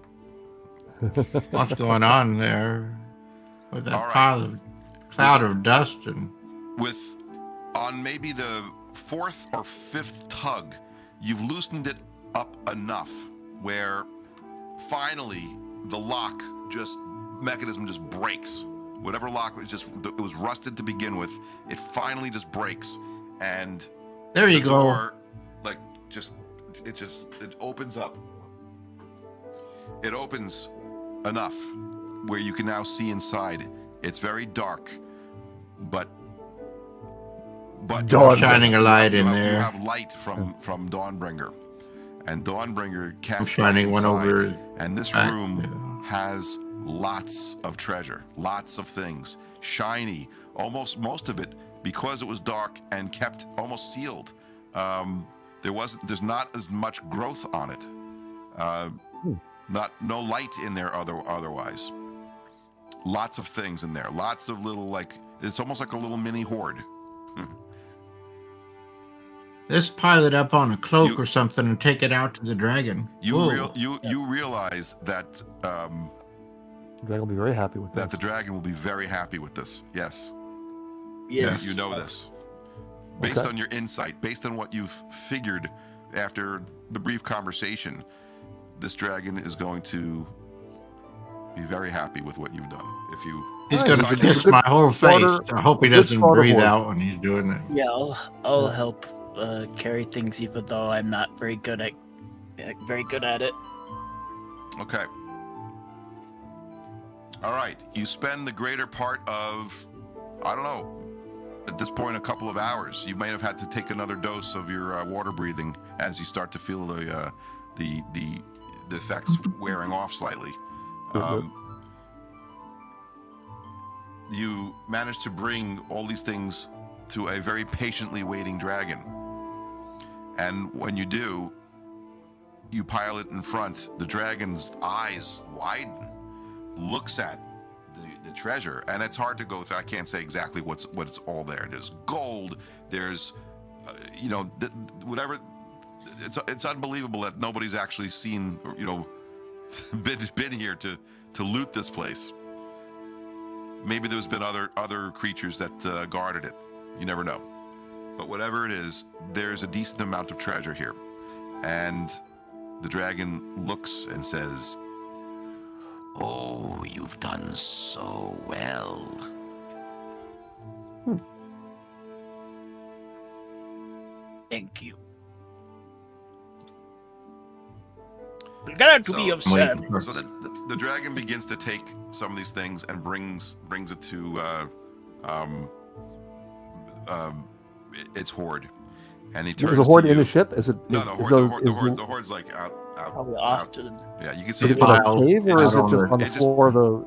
what's going on there with that cloud of dust and. On maybe the fourth or fifth tug, you've loosened it up enough where finally the mechanism just breaks. Whatever lock it was rusted to begin with, it finally just breaks, and there you the go. door, it opens up. It opens enough where you can now see inside. It's very dark, but shining a light in there. You have light from Dawnbringer, and Dawnbringer casts shining light one inside, over. And this room has lots of treasure, lots of things, shiny. Almost most of it, because it was dark and kept almost sealed. There's not as much growth on it. No light in there otherwise. Lots of things in there. Lots of little it's almost like a little mini hoard. Let's pile it up on a cloak or something and take it out to the dragon. You realize that the dragon will be very happy with this. That the dragon will be very happy with this. Yes. Yes. You know this. Based on your insight, based on what you've figured after the brief conversation, this dragon is going to be very happy with what you've done. He's going to kiss my whole face. I hope he doesn't breathe out when he's doing it. Yeah, I'll help carry things, even though I'm not very good at it. Okay. All right. You spend the greater part of, I don't know, at this point, a couple of hours. You may have had to take another dose of your water breathing as you start to feel the effects wearing off slightly. You manage to bring all these things to a very patiently waiting dragon. And when you do, you pile it in front. The dragon's eyes widen, looks at the treasure, and it's hard to go through. I can't say exactly what's all there. There's gold. There's, whatever. It's unbelievable that nobody's actually seen, been here to loot this place. Maybe there's been other creatures that guarded it. You never know. But whatever it is, there's a decent amount of treasure here. And the dragon looks and says, "Oh, you've done so well." Thank you. Glad to be of service. So the dragon begins to take some of these things and brings it to its horde, and he turns. Is the horde to in you. the ship? Is it? No, the horde's like out. Probably off to the. Yeah, you can see Is it. it in a cave or is it just on the it just- floor of the?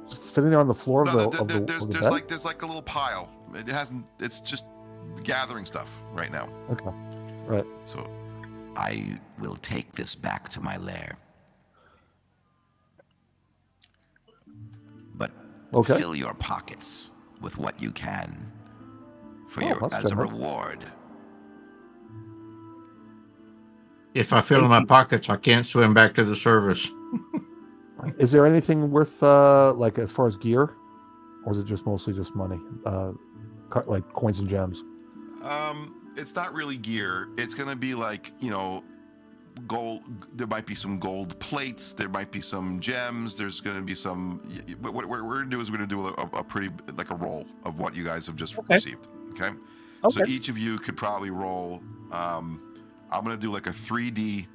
Sitting there on the floor of the bed? There's like a little pile. It hasn't. It's just gathering stuff right now. Okay, right. So I will take this back to my lair. But Okay. fill your pockets with what you can for that's as a generous. reward. If I fill in my pockets, I can't swim back to the service. Is there anything worth like as far as gear, or is it just mostly just money, like coins and gems? it's not really gear. It's gonna be like, gold. There might be some gold plates. There might be some gems. There's gonna be some. What we're gonna do is we're gonna do a pretty like a roll of what you guys have just received. Okay. So each of you could probably roll. I'm gonna do like a 3D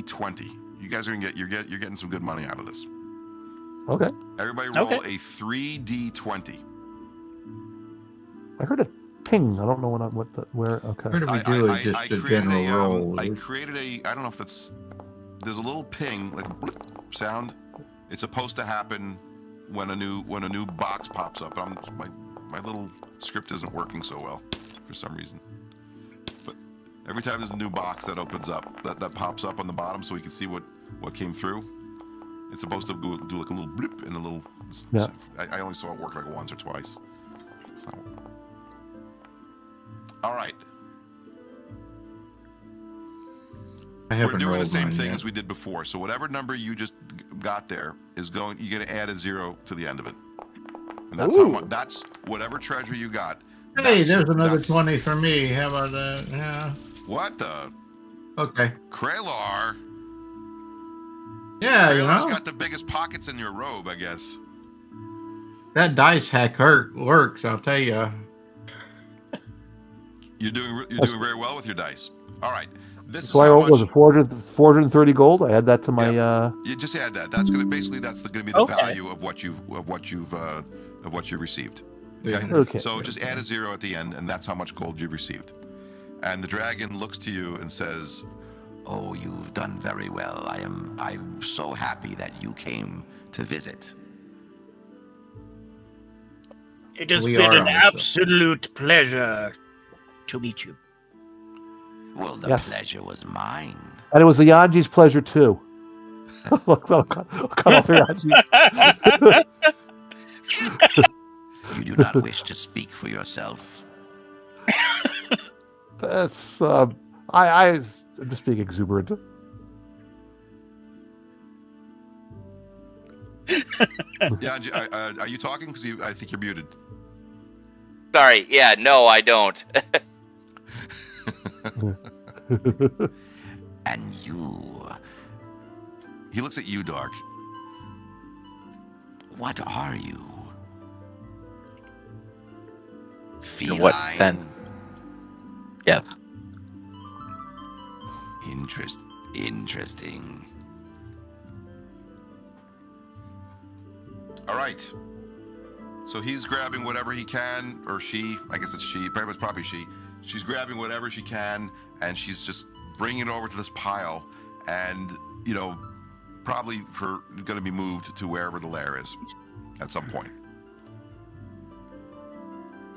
20. You guys are gonna you're getting some good money out of this. Okay. Everybody roll a 3D 20. I heard a ping. I don't know where. Okay. Where do we do it? Just a general roll. I created I don't know if that's. There's a little ping, like a blip sound. It's supposed to happen when a new box pops up. My little script isn't working so well for some reason. But every time there's a new box that opens up, that pops up on the bottom, so we can see what came through. It's supposed to do like a little blip and a little. Yeah. I only saw it work like once or twice. So. All right. We're doing the same thing as we did before. So whatever number you just got there is going. You're going to add a 0 to the end of it, and that's how much. That's whatever treasure you got. Hey, there's another 20 for me. How about that? Yeah. What the? Okay. Kralar. Yeah, Kralar's got the biggest pockets in your robe, I guess. That dice hack works. I'll tell you. You're doing very well with your dice. All right. So I was it 430 gold? I add that to my. You just add that. That's gonna be the value of what you've received. Okay. So just add a 0 at the end, and that's how much gold you've received. And the dragon looks to you and says, "Oh, you've done very well. I'm so happy that you came to visit." It has been an absolute pleasure to meet you. Well, the pleasure was mine. And it was the Yanji's pleasure too. Look, cut off your Yanji. You do not wish to speak for yourself. That's I'm just being exuberant. Yanji, are you talking? Because I think you're muted. Sorry. Yeah. No, I don't. And you. He looks at you, Dark. What are you? Feline? What then? Yeah. Interesting. All right. So he's grabbing whatever he can, or she. I guess it's she. Probably she. She's grabbing whatever she can, and she's just bringing it over to this pile, and probably going to be moved to wherever the lair is at some point.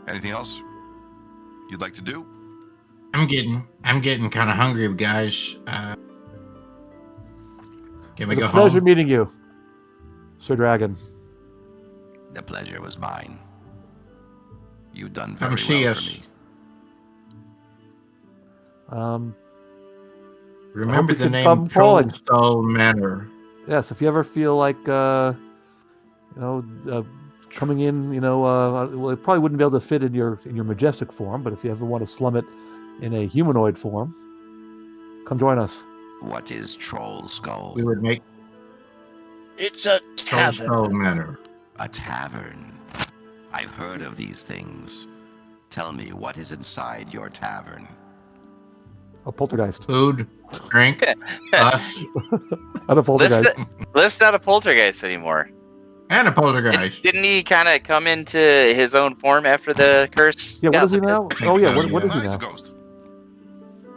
Anything else you'd like to do? I'm getting kind of hungry, guys. Can we It's go a pleasure home? meeting you, Sir Dragon. The pleasure was mine. You've done Come very see well us. for me. Remember you the can name come calling. Trollskull Manor. Yes, if you ever feel like coming in, well, it probably wouldn't be able to fit in your majestic form, but if you ever want to slum it in a humanoid form, come join us. What is Troll Skull? We would make It's a tavern. Trollskull Manor. A tavern. I've heard of these things. Tell me, what is inside your tavern? A poltergeist. Food, drink, us, Not a poltergeist. Lift's not a poltergeist anymore. and a poltergeist. Didn't he kind of come into his own form after the curse? Yeah, what got is he lifted? now? Oh yeah, what is he He's a now? ghost.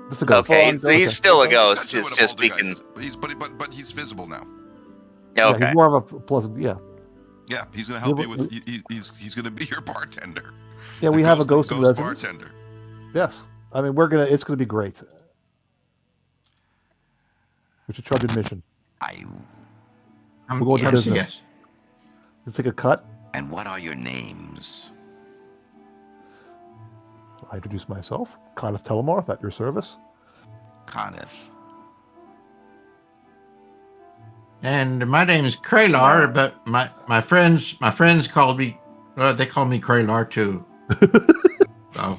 Just a ghost. Okay, so he's still a He's ghost. essentially It's what a just we poltergeist can. is. But he's visible now. Yeah, Okay. he's more of a pleasant. Yeah, Yeah, he's gonna help Yeah, you with. He's gonna be your bartender. yeah. We The have a ghost in ghost residence. bartender. Yes, I mean it's gonna be great. We should charge admission. We're going to Yes, business. yes. Let's take a cut. And what are your names? I introduce myself, Kenneth Telemarth, at your service. Kenneth. And my name is Kralar, but my friends call me. They call me Kralar too. So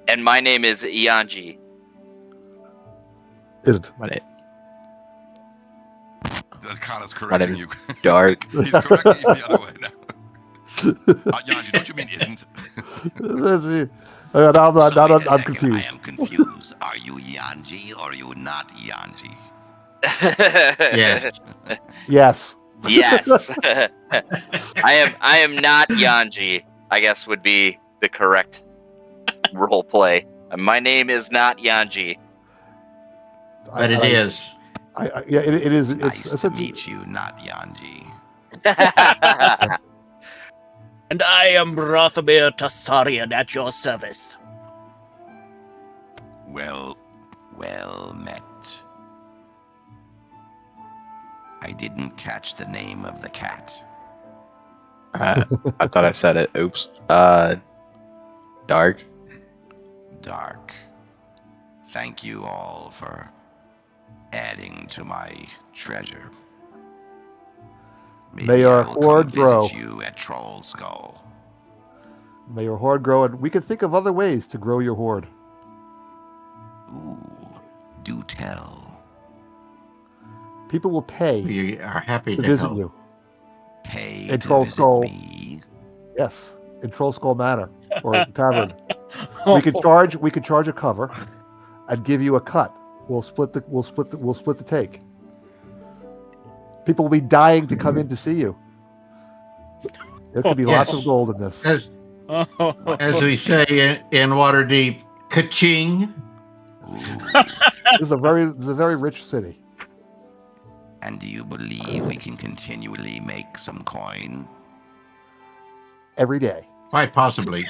And my name is Ianji. Isn't. My name, Kana's my correcting name you. is Dark. He's correcting you the other way now. Yanji, don't you mean isn't? Now I'm not. So wait a I'm second, confused. I am confused. Are you Yanji or are you not Yanji? yes, Yes. Yes. I am not Yanji, I guess would be the correct role play. My name is not Yanji. but it is. Yeah, it is. Nice It's to meet you, not Yanji. And I am Rothamir Tassarian at your service. Well met. I didn't catch the name of the cat. I thought I said it. Oops. Dark. Dark. Thank you all for adding to my treasure. Maybe May our I will come hoard visit grow. you at Troll Skull. May your hoard grow, and we can think of other ways to grow your hoard. Ooh, do tell. People will pay We are happy to to visit help. you. Pay And to Troll visit Skull. me. Yes, in Troll Skull Manor or Tavern. We could charge a cover, and give you a cut. We'll split the take. People will be dying to come in to see you. There could be Yes. lots of gold in this. As we say in Waterdeep, ka-ching. This is a very rich city. And do you believe we can continually make some coin? Every day. Quite possibly.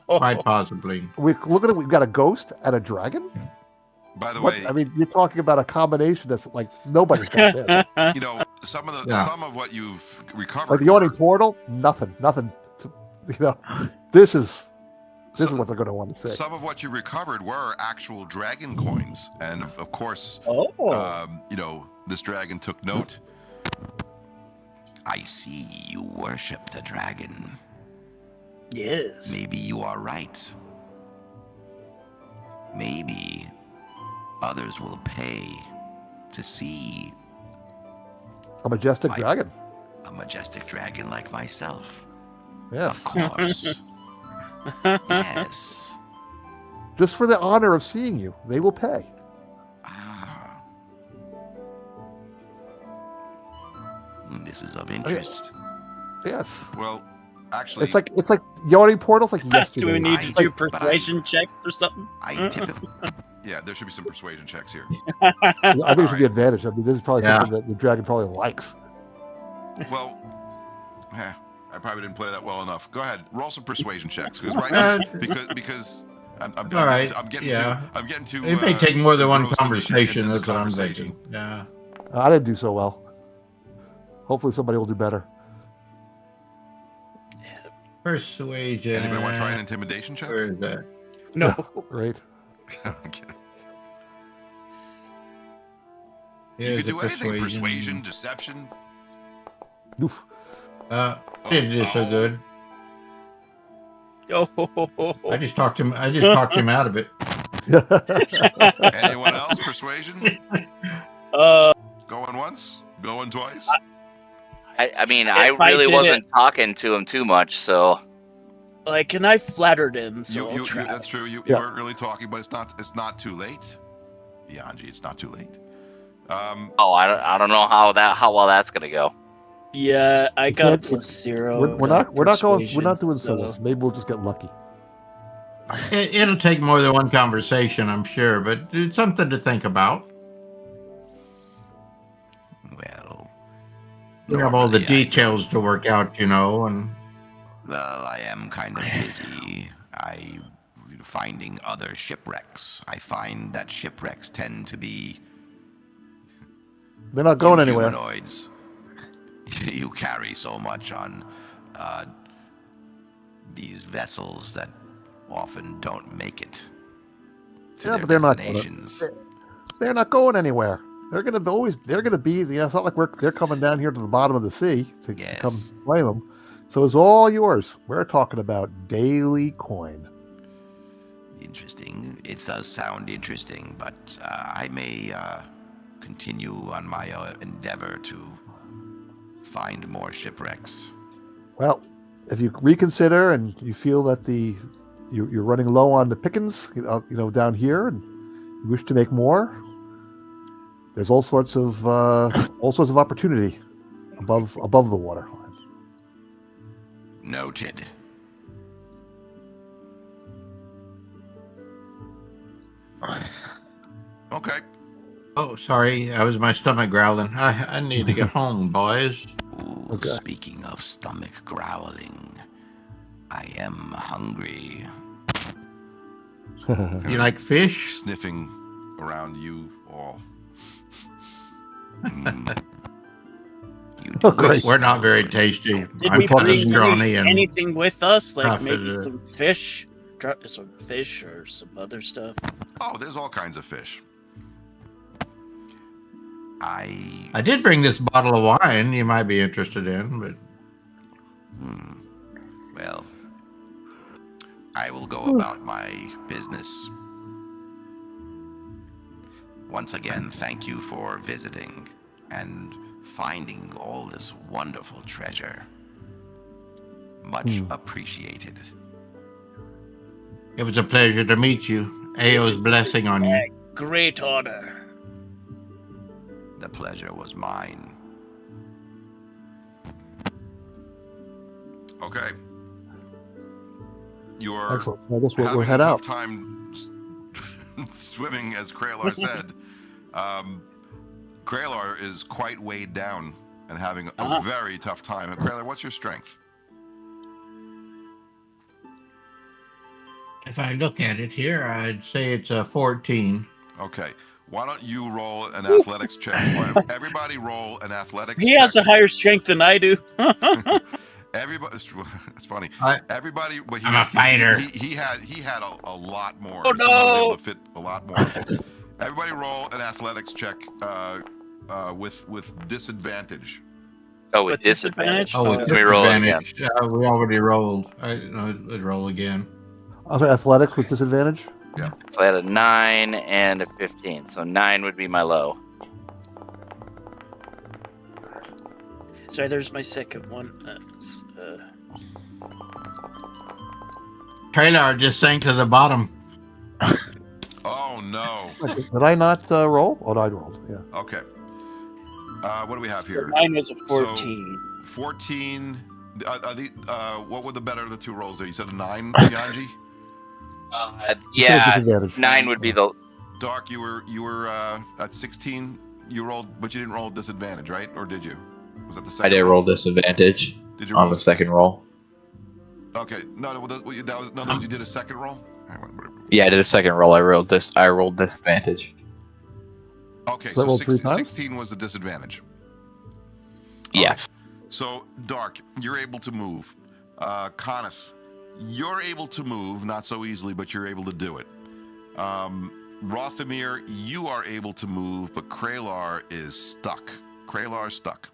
Quite possibly. We look at it. We've got a ghost and a dragon. By the What, way, I mean, you're talking about a combination that's like nobody's got this. you know some of Yeah. some of what you've recovered. Like the yawning portal, nothing. This is what they're going to want to say. Some of what you recovered were actual dragon coins, and of course, this dragon took note. I see you worship the dragon. Yes. Maybe you are right. Maybe others will pay to see A majestic Like- dragon. a majestic dragon like myself. Yes. Of course. Yes. Just for the honor of seeing you, they will pay. Ah. This is of interest. Yes. Well, actually, It's like yawning portals like Do yesterday. we need to It's do like- persuasion checks or something? I typically yeah, there should be some persuasion checks here. I think it should be advantage. I mean, this is probably Yeah. something that the dragon probably likes. Well, I probably didn't play that well enough. Go ahead, roll some persuasion checks, because because I'm All right. getting too. It may take more than one engrossed conversation. into the That's what I'm conversation. thinking. Yeah. I didn't do so well. Hopefully somebody will do better. Persuasion. Anybody want to try an intimidation check? Where is that? No. Great. Okay. You Here's could the do anything: persuasion, deception. Oof. Didn't do so good. Oh. I just talked him out of it. Anyone else? Persuasion. Going once, going twice. I mean, I If I really did wasn't talking to him too much, so Like, and I flattered him, so I'll You, try. that's true. You Yeah. weren't really talking, but it's not too late. Yanji, it's not too late. I don't know how well that's gonna go. Yeah, I You got a can't- +0. We're not doing persuasion, so well. Maybe we'll just get lucky. It'll take more than one conversation, I'm sure, but it's something to think about. Well, We have all the normally details to work out, and Well, I am kind of busy. Finding other shipwrecks. I find that shipwrecks tend to be They're not going anywhere. humanoids. You carry so much on these vessels that often don't make it to Yeah, their but they're not gonna- destinations. They're not going anywhere. They're gonna be. It's not like they're coming down here to the bottom of the sea to come Yes. claim them. So it's all yours. We're talking about daily coin. Interesting. It does sound interesting, but I may continue on my endeavor to find more shipwrecks. Well, if you reconsider and you feel that you're running low on the pickings, down here, and you wish to make more, there's all sorts of opportunity above the water. Noted. Okay. oh, sorry, that was my stomach growling. I need to get home, boys. Ooh, Okay. Speaking of stomach growling, I am hungry. You like fish? Sniffing around you all. Mm. You do Great. We're not very tasty. Did I'm we bring pastrami and anything with us? Like Stuff maybe is, some fish? Some fish or some other stuff? Oh, there's all kinds of fish. I did bring this bottle of wine you might be interested in, but Well, I will go about my business. Once again, thank you for visiting and finding all this wonderful treasure. Much appreciated. it was a pleasure to meet you. Ao's blessing on you. Great honor. The pleasure was mine. Okay. You're Excellent. I guess we'll having head a out. tough time swimming, as Kralar said. Kralar is quite weighed down and having a very tough time. Kralar, what's your strength? If I look at it here, I'd say it's a 14. Okay. Why don't you roll an athletics check? Everybody roll an athletics He check. has a higher strength than I do. Everybody, it's funny. I- Everybody, but I'm a fighter. He had a lot more. Oh, Someone was no. able to fit a lot more. Everybody, roll an athletics check with disadvantage. Oh, with With disadvantage? disadvantage. Oh, with Let me roll it again. disadvantage. We already rolled. I'd roll again. I'm sorry, athletics with disadvantage. So I had a 9 and a 15. So 9 would be my low. Sorry, there's my second one. Trailer just sank to the bottom. Oh no. Did I not roll? Oh, no, I rolled. Yeah. Okay. What do we have So here? mine was a 14. 14. What were the better of the two rolls there? You said a 9, Yanji? Yeah, Disadvantage. 9 would be the. Dark, you were at 16. You rolled, but you didn't roll disadvantage, right? Or did you? Was that the second? I did roll disadvantage. Did you on roll? the second roll. Okay. No, that was no. That was you did a second roll. Yeah, I did a second roll. I rolled disadvantage. Okay, So I so rolled 3 times? 16 was the disadvantage. Yes. So, Dark, you're able to move. Conith, you're able to move, not so easily, but you're able to do it. Rothamir, you are able to move, but Kralar is stuck. Kralar's stuck.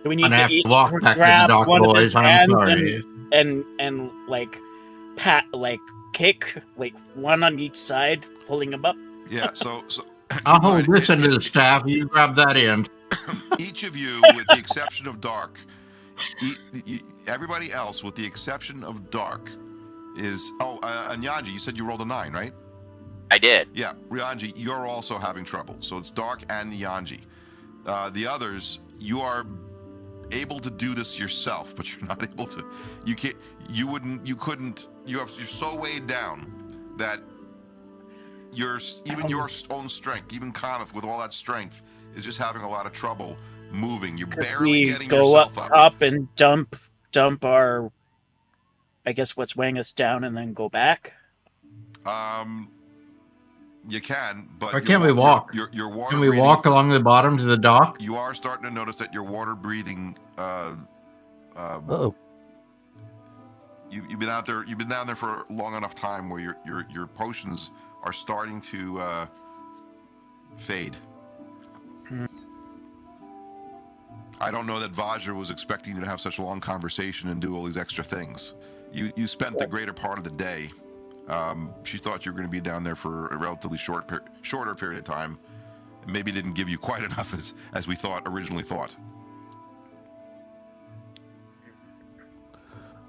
Do we need I'm to gonna have each to walk back to the grab dock, one of his boys. I'm hands sorry. and like pat, like kick, like one on each side, pulling him up? Yeah, so I'll keep in hold mind, this end of the staff. You grab that end. each of you, with the exception of Dark, everybody else, with the exception of Dark, is and Yanji, you said you rolled a 9, right? I did. Yeah, Yanji, you're also having trouble. So it's Dark and Yanji. The others, you are able to do this yourself, but you're not able to. You can't. You wouldn't. You couldn't. You're so weighed down that your own strength, even Conith with all that strength, is just having a lot of trouble moving. You're barely We getting go yourself up and dump our, I guess, what's weighing us down, and then go back. You can, but Why can't we walk? Your water. Can we breathing, walk along the bottom to the dock? You are starting to notice that your water breathing. Uh-oh. You've been out there. You've been down there for a long enough time where your potions are starting to fade. I don't know that Vajra was expecting you to have such a long conversation and do all these extra things. You spent the greater part of the day. She thought you were going to be down there for a relatively shorter period of time. Maybe didn't give you quite enough as we originally thought.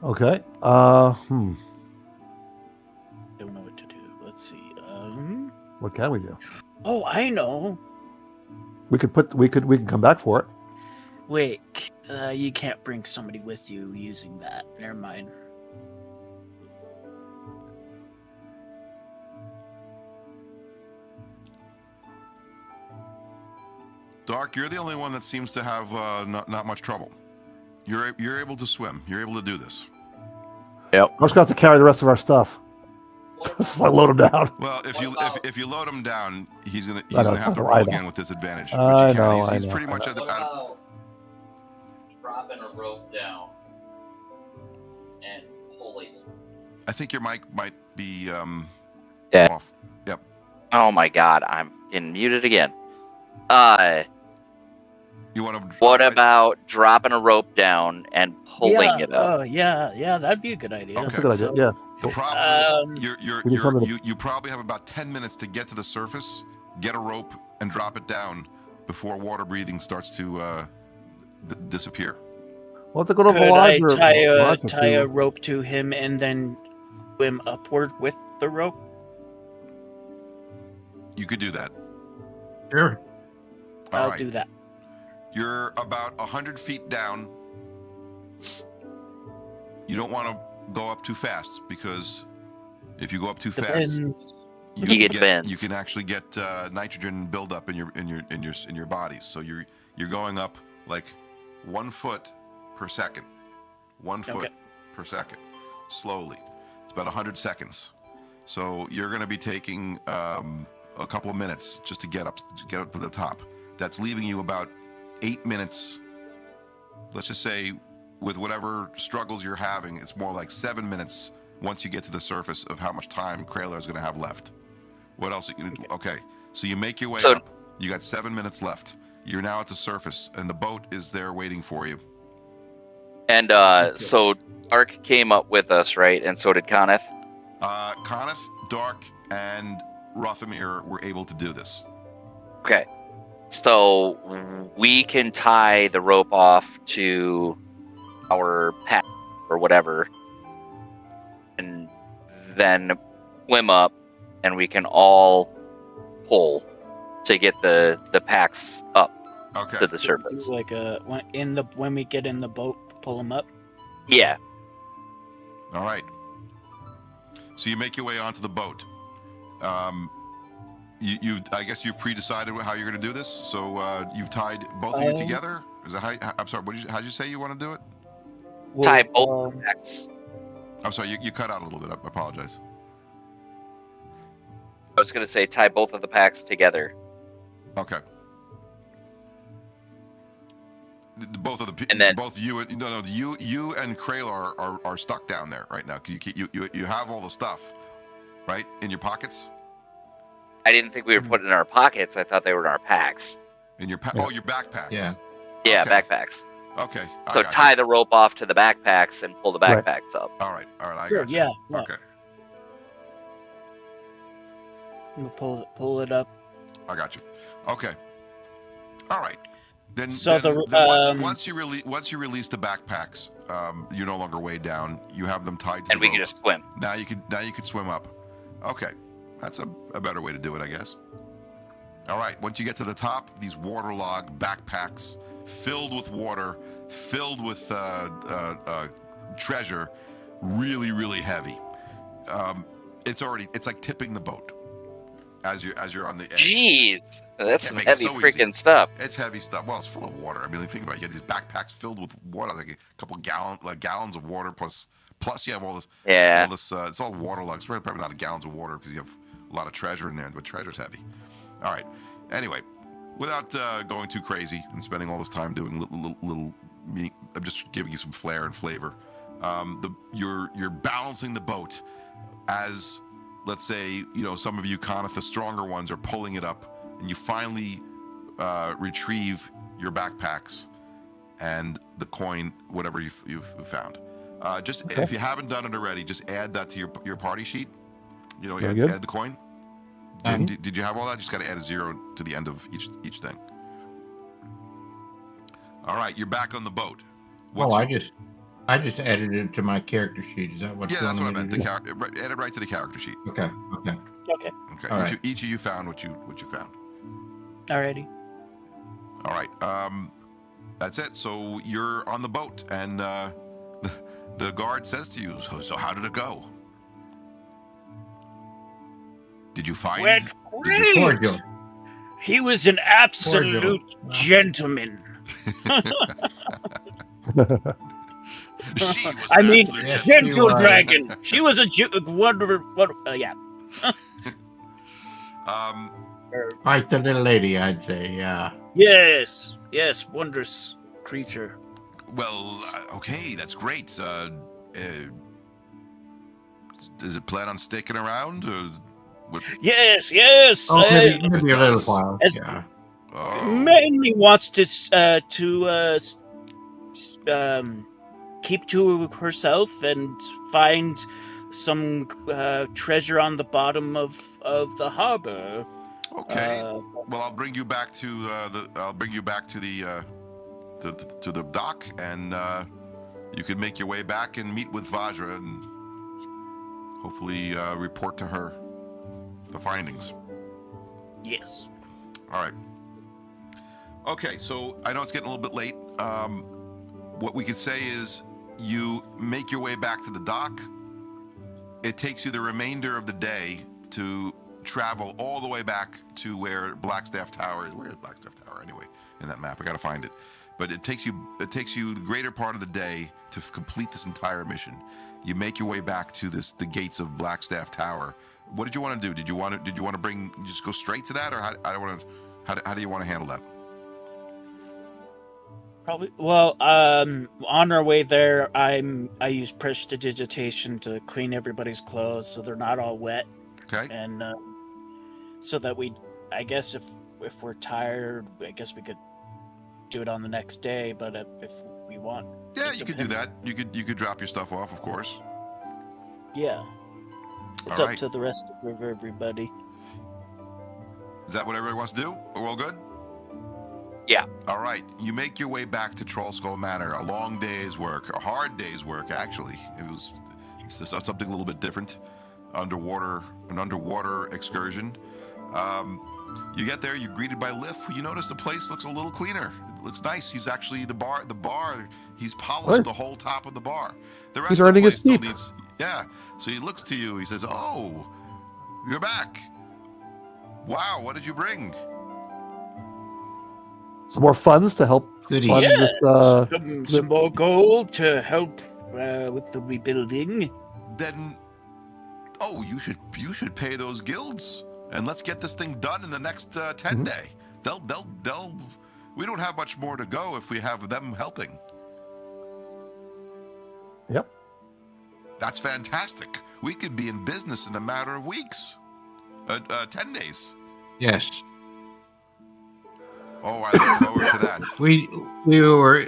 Okay. Don't know what to do. Let's see. What can we do? Oh, I know. We can come back for it. Wait, you can't bring somebody with you using that. Never mind. Dark, you're the only one that seems to have not much trouble. You're able to swim. You're able to do this. Yep. I'm just gonna have to carry the rest of our stuff. Just like load them down. Well, if you load him down, he's gonna have to I roll know. again with disadvantage. I But you know, can. He's I pretty know. much at the. Dropping a rope down and pulling it. I think your mic might be Yeah. off. Yep. Oh my god, I'm getting muted again. You want to? What about dropping a rope down and pulling it up? Oh, yeah, that'd be a good idea. That's a good idea. Yeah. The problem is We need something you probably have about 10 minutes to get to the surface, get a rope, and drop it down before water breathing starts to disappear. We'll have to go to Could I Vajra. tie a rope to him and then swim upward with the rope? You could do that. Sure. All I'll right. do that. You're about 100 feet down. You don't want to go up too fast because if you go up too fast, Depends. You can get bends. You can actually get nitrogen buildup in your bodies. So you're going up like 1 foot per second. 1 foot Okay. per second, slowly. It's about 100 seconds. So you're going to be taking a couple of minutes just to get up to the top. That's leaving you about 8 minutes. Let's just say, with whatever struggles you're having, it's more like 7 minutes once you get to the surface of how much time Kralar is going to have left. What else? Okay, so you make your way up. You got 7 minutes left. You're now at the surface, and the boat is there waiting for you. And so Ark came up with us, right? And so did Conith. Conith, Dark, and Rothamir were able to do this. Okay. So we can tie the rope off to our pack or whatever, and then swim up, and we can all pull to get the packs up Okay. to the surface. Like when we get in the boat, pull him up. Yeah. All right. So you make your way onto the boat. I guess you've pre-decided how you're going to do this. So you've tied both of you together. Is that how? I'm sorry. How'd you say you want to do it? Tie both packs. I'm sorry. You cut out a little bit. I apologize. I was going to say tie both of the packs together. Okay. Both of the And then- both you and you and Kralar are stuck down there right now. You have all the stuff, right, in your pockets. I didn't think we were putting in our pockets. I thought they were in our packs. In your your backpacks. Yeah. Yeah, Okay. backpacks. Okay. I So got tie you. the rope off to the backpacks and pull the Right. backpacks up. All right. I Sure, got you. yeah. Okay. We'll pull it up. I got you. Okay. All right. Then, So once you release the backpacks, you're no longer weighed down. You have them tied to And the we rope. can just swim. Now you could swim up. Okay. That's a better way to do it, I guess. All right. Once you get to the top, these waterlogged backpacks filled with water, filled with treasure, really, really heavy. It's like tipping the boat as you're on the edge. Jeez, that's some Can't make it heavy so easy. freaking stuff. It's heavy stuff. Well, it's full of water. I mean, think about it. You have these backpacks filled with water, like a couple gallons of water, plus you have all this. Yeah. All this. It's all waterlogged. It's probably not gallons of water because you have a lot of treasure in there, but treasure's heavy. All right. Anyway, without going too crazy and spending all this time doing little I'm just giving you some flair and flavor. You're balancing the boat as, let's say, some of you, Conif, the stronger ones, are pulling it up, and you finally retrieve your backpacks and the coin, whatever you've found. If you haven't done it already, just add that to your party sheet. Very good. Add the coin. Did you have all that? Just got to add a 0 to the end of each thing. All right, you're back on the boat. I just added it to my character sheet. Is that what? Yeah, you that's what I wanted meant. me to do? Add it right to the character sheet. Okay. Okay. Okay. All right. Each of you found what you found. Alrighty. All right. That's it. So you're on the boat, and the guard says to you, "So how did it go? Did you find?" Went Poor great. Joe. He was an absolute gentleman. She was I an mean, absolute Yes, gentleman. gentle you are. dragon. She was a wonderful. Yeah. Quite the little lady, I'd say. Yeah. Yes. Yes. Wondrous creature. Well, okay, that's great. Does it plan on sticking around? Or Yes. Yes. Oh, maybe a little does. while. It's- Yeah. Mainly wants to keep to herself and find some treasure on the bottom of the harbor. Okay. Well, I'll bring you back to the dock, and you can make your way back and meet with Vajra, and hopefully report to her the findings. Yes. All right. Okay, so I know it's getting a little bit late. What we could say is you make your way back to the dock. It takes you the remainder of the day to travel all the way back to where Blackstaff Tower is. Where is Blackstaff Tower anyway in that map? I gotta find it. But it takes you the greater part of the day to complete this entire mission. You make your way back to the gates of Blackstaff Tower. What did you want to do? Did you want to just go straight to that, or how do you want to handle that? Probably. Well, on our way there, I use prestidigitation to clean everybody's clothes so they're not all wet, Okay. and so that I guess if we're tired, I guess we could do it on the next day. But if we want, Yeah, it you could do depends. that. You could drop your stuff off, of course. Yeah, it's All up right. to the rest of everybody. Is that what everybody wants to do? Are we all good? Yeah. All right. You make your way back to Trollskull Manor. A long day's work, a hard day's work, actually. It's just something a little bit different. An underwater excursion. You get there. You're greeted by Liff. You notice the place looks a little cleaner. It looks nice. He's actually the bar. He's polished Right. the whole top of the bar. The rest He's of the earning place his still keep. needs. Yeah. So he looks to you. He says, "Oh, you're back. Wow. What did you bring?" Some more funds to help Goody. fund Yes, this. some more gold to help with the rebuilding. Then, you should pay those guilds, and let's get this thing done in the next 10 day. They'll. We don't have much more to go if we have them helping. Yep. That's fantastic. We could be in business in a matter of weeks. 10 days. Yes. Oh, I look forward to that.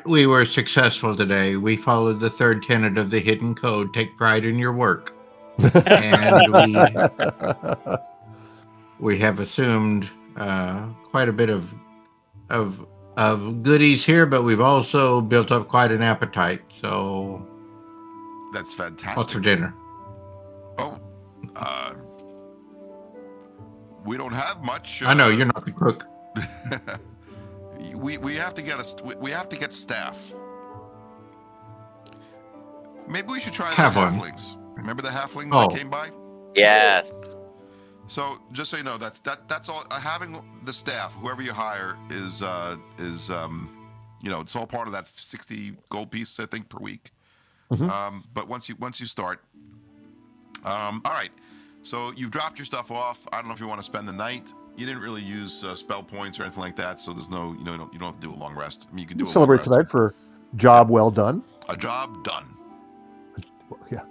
We were successful today. We followed the third tenet of the hidden code: take pride in your work. And we have assumed quite a bit of goodies here, but we've also built up quite an appetite. So That's fantastic. what's for dinner? Oh, we don't have much. I know you're not the cook. we have to get staff. Maybe we should try the Have one. halflings. Remember the halflings Oh. that came by? Yes. So just so you know, that's all. Having the staff, whoever you hire, is it's all part of that 60 gold piece, I think, per week. But once you start, all right. So you've dropped your stuff off. I don't know if you want to spend the night. You didn't really use spell points or anything like that, so there's no, you don't have to do a long rest. I mean, you can do a Celebrate long rest. tonight for job well done. A job done. Yeah.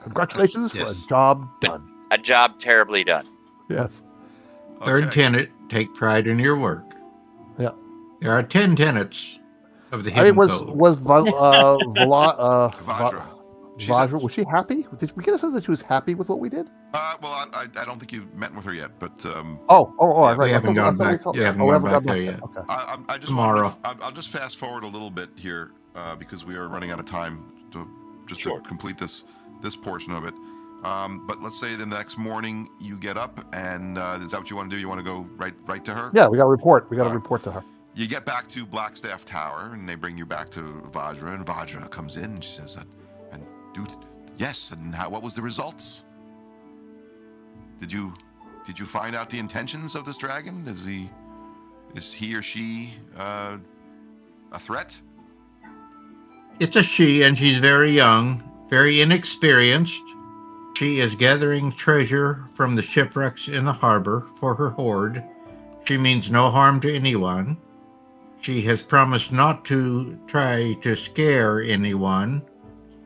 Congratulations for a Yes. job done. A job terribly done. Yes. Third Okay. tenet: take pride in your work. Yeah. There are 10 tenets of the I hidden mean, code. Vajra. She's Vajra, was she happy? Did we get a sense that she was happy with what we did? Well, I don't think you've met with her yet, but Oh, Yeah, right. we haven't gone back. We We haven't oh, gone we back haven't there gone yet. Okay. I just Tomorrow. I'll just fast forward a little bit here because we are running out of time to complete this portion of it. But let's say the next morning you get up, and is that what you want to do? You want to go right to her? Yeah, we got a report. We got to All right. report to her. You get back to Blackstaff Tower, and they bring you back to Vajra, and Vajra comes in, and she says, "And dude, yes, and what was the results? Did you find out the intentions of this dragon? Is he or she a threat?" It's a she, and she's very young, very inexperienced. She is gathering treasure from the shipwrecks in the harbor for her hoard. She means no harm to anyone. She has promised not to try to scare anyone.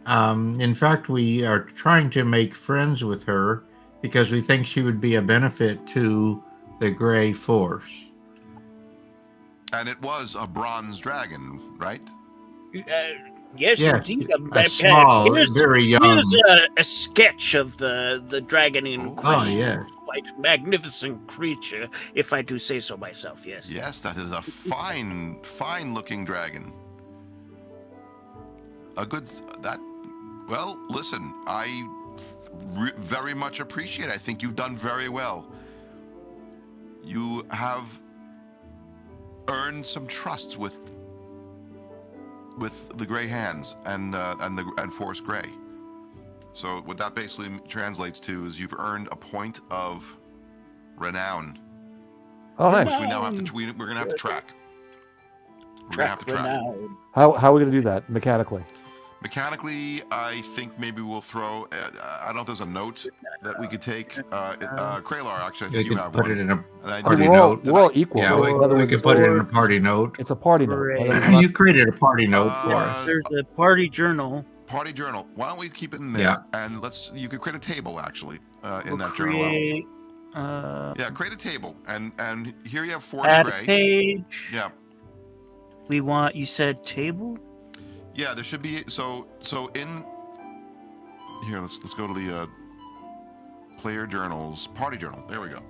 In fact, we are trying to make friends with her because we think she would be a benefit to the Grey Force. And it was a bronze dragon, right? Yes, Yes, indeed. a small, very young. Here's a sketch of the dragon in Oh, question. yeah. Quite magnificent creature, if I do say so myself. Yes. Yes, that is a fine-looking dragon. Well, listen, I very much appreciate it. I think you've done very well. You have earned some trust with the Grey Hands and Forest Grey. So what that basically translates to is you've earned a point of renown, Oh, nice. which we now have to. We're gonna have to track. We're gonna have to track. renown. How are we going to do that mechanically? Mechanically, I think maybe we'll throw. I don't know if there's a note that we could take. Kralar, actually, I We think you can have put one. it in a And I party do- We're all, note. we're all equal. Yeah, whether we it's could put it in a sword- party note. It's a party note. Great. Whether it's not- You created a party note for us. There's a party journal. Party journal. Why don't we keep it in there? Yeah. And you could create a table actually in We'll that journal. create, Yeah, create a table, and here you have Forest add a Grey. page. Yeah, We want. You said table. yeah. There should be so in here. Let's go to the player journals, party journal. There we go.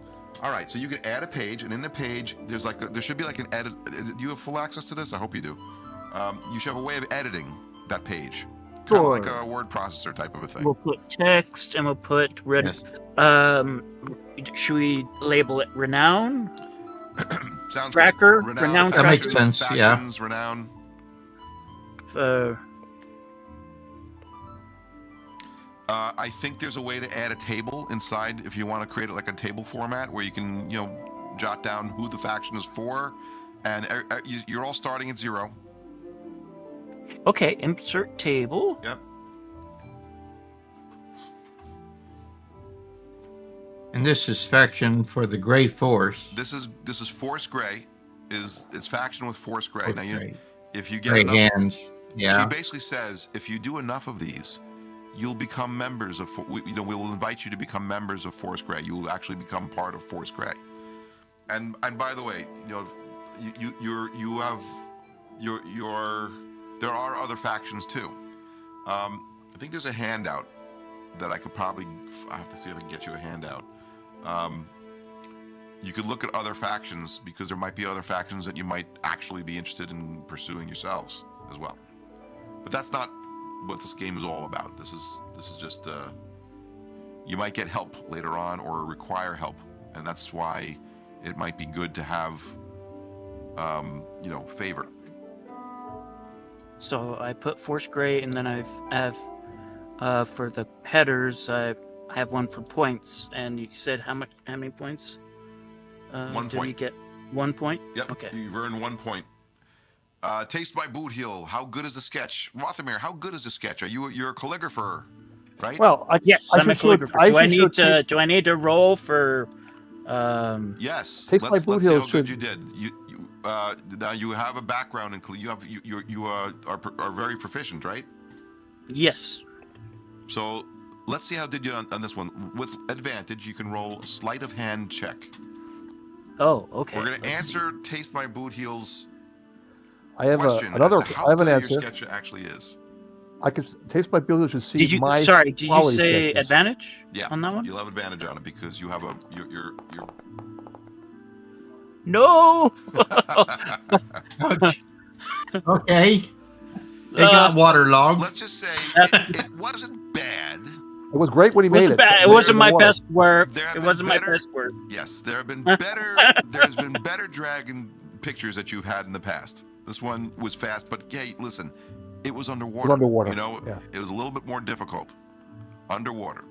All right, so you can add a page, and in the page, there should be like an edit. Do you have full access to this? I hope you do. You should have a way of editing that page, kind of like a word processor type of a thing. We'll put text and we'll put red. Yes. Should we label it renown? Sounds Tracker, good. renown That makes factions, sense, yeah. factions, renown. I think there's a way to add a table inside if you want to create it like a table format where you can, jot down who the faction is for And you're all starting at 0. Okay, insert table. Yep. And this is faction for the Gray Force. This is Force Gray. It's faction with Force Gray. Force Now Gray. if you get Gray enough, hands. Yeah. she basically says if you do enough of these, you'll become members of. We will invite you to become members of Force Gray. You will actually become part of Force Gray. And by the way, there are other factions too. I think there's a handout that I could probably. I have to see if I can get you a handout. You could look at other factions because there might be other factions that you might actually be interested in pursuing yourselves as well. But that's not what this game is all about. This is just you might get help later on or require help, and that's why it might be good to have favor. So I put Force Gray, and then I have for the headers I have one for points. And you said how many points? 1 did we point. get 1 point? Yep. Okay. You've earned 1 point. Taste my boot heel. How good is the sketch? Rothamir, how good is the sketch? You're a calligrapher, right? Well, Yes, I'm a calligrapher. Do I need to roll for? Yes. Taste my boot heel see how good should- you did. Now you have a background in you are very proficient, right? Yes. So let's see how did you on this one. With advantage, you can roll a sleight of hand check. Oh, okay. We're going to answer Taste My Boot Heel's I have question another. as to how I have an good answer. your sketch actually is. I could taste my builder should see Did you? my. Sorry. Did you quality say sketches. advantage? Yeah, On that one? you'll have advantage on it because you have you're No. Okay. It got waterlogged. Let's just say it wasn't bad. It was great when he made it. Bad. It but wasn't my water. best work. There have It been wasn't my better- best work. Yes, there have been better. There's been better dragon pictures that you've had in the past. This one was fast, but hey, listen, it was underwater. It was underwater, You know, yeah. it was a little bit more difficult. Underwater.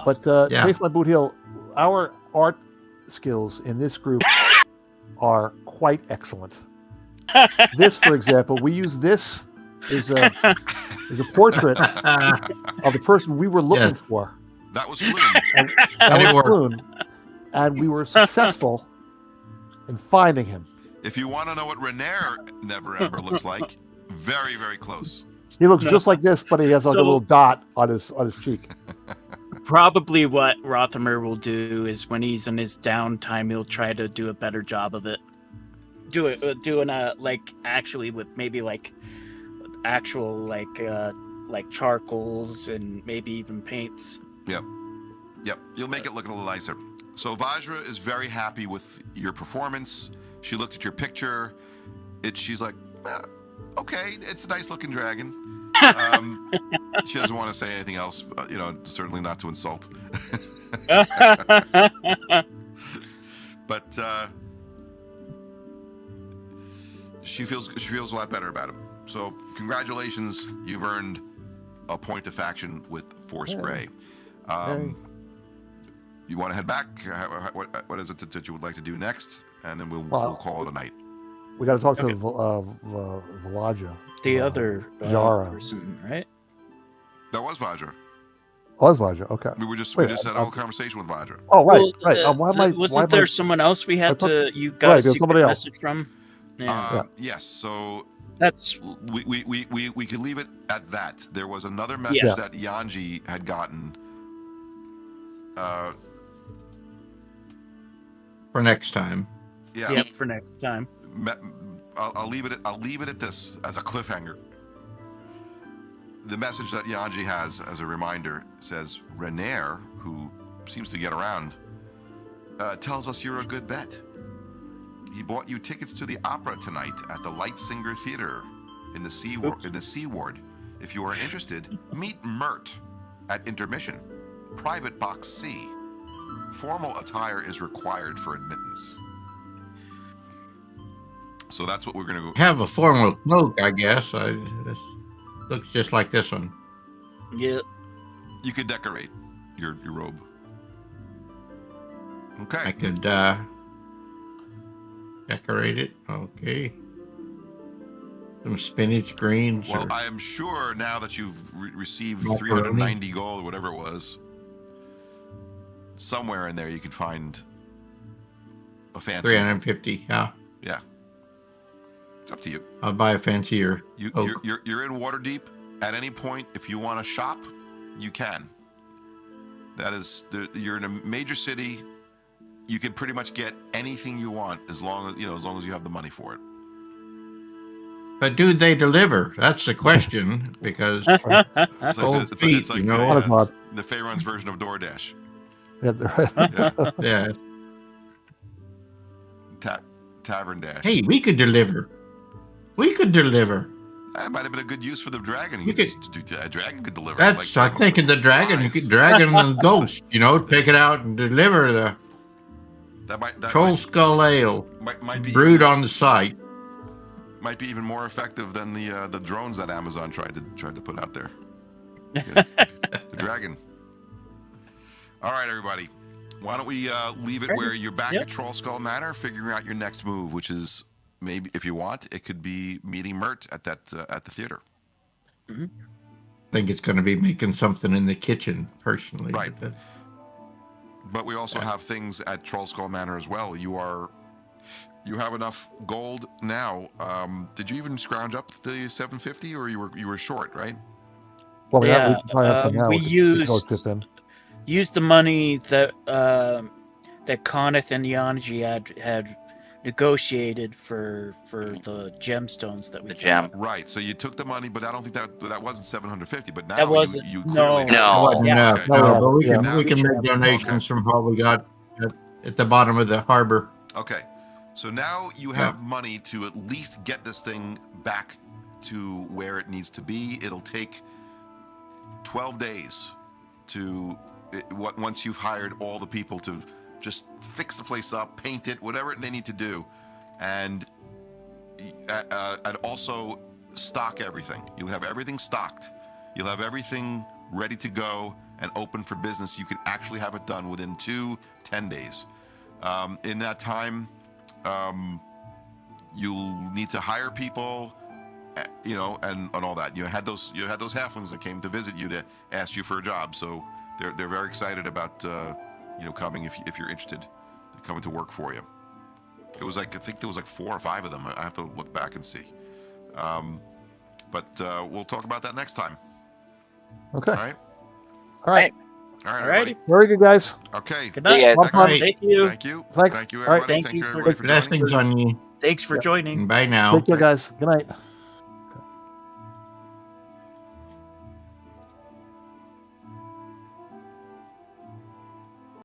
But Yeah. Taste My Boot Heel, our art skills in this group are quite excellent. This, for example, we use this is a portrait of the person we were looking Yes. for. That was Flume. And And it that was worked. Floon. And we were successful in finding him. If you want to know what Renair Never Ember looks like, very, very close. He looks just like this, but he has like a So- little dot on his cheek. Probably what Rothamir will do is when he's in his downtime, he'll try to do a better job of it. Doing a actually with maybe actual like charcoals and maybe even paints. Yep. You'll make it look a little nicer. So Vajra is very happy with your performance. She looked at your picture. She's like, okay, it's a nice looking dragon. She doesn't want to say anything else, certainly not to insult. But she feels a lot better about him. So congratulations, you've earned a point of faction with Force Gray. Hey. You want to head back? What is it that you would like to do next? And then we'll call it a night. We got to talk Okay. to Valaja. The other Zara. person, right? That was Vajra. Oh, that's Valaja. Okay. We just Wait, had a whole conversation with Vajra. Oh, right, Well, right. Why am I? Wasn't there someone else we had I thought- to? You Right, guys there's you somebody got a else. message from? Yeah. Yes. So That's we could leave it at that. There was another message Yeah. that Yanji had gotten. For next time. Yeah. yep for next time. I'll leave it at this as a cliffhanger. The message that Yanji has as a reminder says Renair, who seems to get around, tells us you're a good bet. He bought you tickets to the opera tonight at the Lightsinger Theater in the C Ward. If you are interested, meet Mert at intermission. Private box C. Formal attire is required for admittance. So that's what we're going to go. Have a formal cloak, I guess. This looks just like this one. Yeah. You could decorate your robe. I Okay. could Decorate it. Okay. Some spinach greens. Well, or- I am sure now that you've received Macaroni. 390 gold or whatever it was, somewhere in there you could find a fancy. 350. Yeah. Yeah. It's up to you. I'll buy a fancier. oak. You're in Waterdeep. At any point, if you want to shop, you can. That is, you're in a major city. You can pretty much get anything you want as long as you have the money for it. But do they deliver? That's the question, because It's like Cold it's feet, like you know. Honest mod. the Faerun's version of DoorDash. Yeah, yeah. Tavern Dash. Hey, we could deliver. We could deliver. That might have been a good use for the dragon. You A dragon could deliver. That's I'm thinking the dragon. You could dragon and ghost. Take it out and deliver the that troll skull ale might be brewed on the site. might be even more effective than the drones that Amazon tried to put out there. The dragon. All right, everybody. Why don't we leave it where you're back at Troll Skull Manor, figuring out your next move, which is maybe, if you want, it could be meeting Mert at the theater. I think it's going to be making something in the kitchen, personally. Right. But we also have things at Troll Skull Manor as well. You have enough gold now. Did you even scrounge up the 750, or you were short, right? Well, Yeah, we probably have some now. we could used- go dip in. Use the money that Coneth and Yanji had negotiated for the gemstones that we The got. gem. Right. So you took the money, but I don't think that wasn't 750. But now That wasn't- you no. clearly No. Wasn't Yeah. enough. Okay. No, but we can Yeah. we can make donations from what we got at the bottom of the harbor. Okay. So now you have money to at least get this thing back to where it needs to be. It'll take 12 days once you've hired all the people to just fix the place up, paint it, whatever they need to do, and also stock everything. You'll have everything stocked. You'll have everything ready to go and open for business. You can actually have it done within 10 days. In that time, you'll need to hire people, and all that. You had those halflings that came to visit you to ask you for a job, so they're very excited about coming if you're interested, coming to work for you. It was I think there was 4 or 5 of them. I have to look back and see. But we'll talk about that next time. Okay. All right. All right. All right. Alrighty. Everybody. Very good, guys. Okay. Good night. Yeah, Have fun. Thank you. Thank you. Thanks. Thank you, All right. everybody. Thank you everybody, for joining. Blessings on you. Thanks for joining. Bye now. Take care, guys. Good night.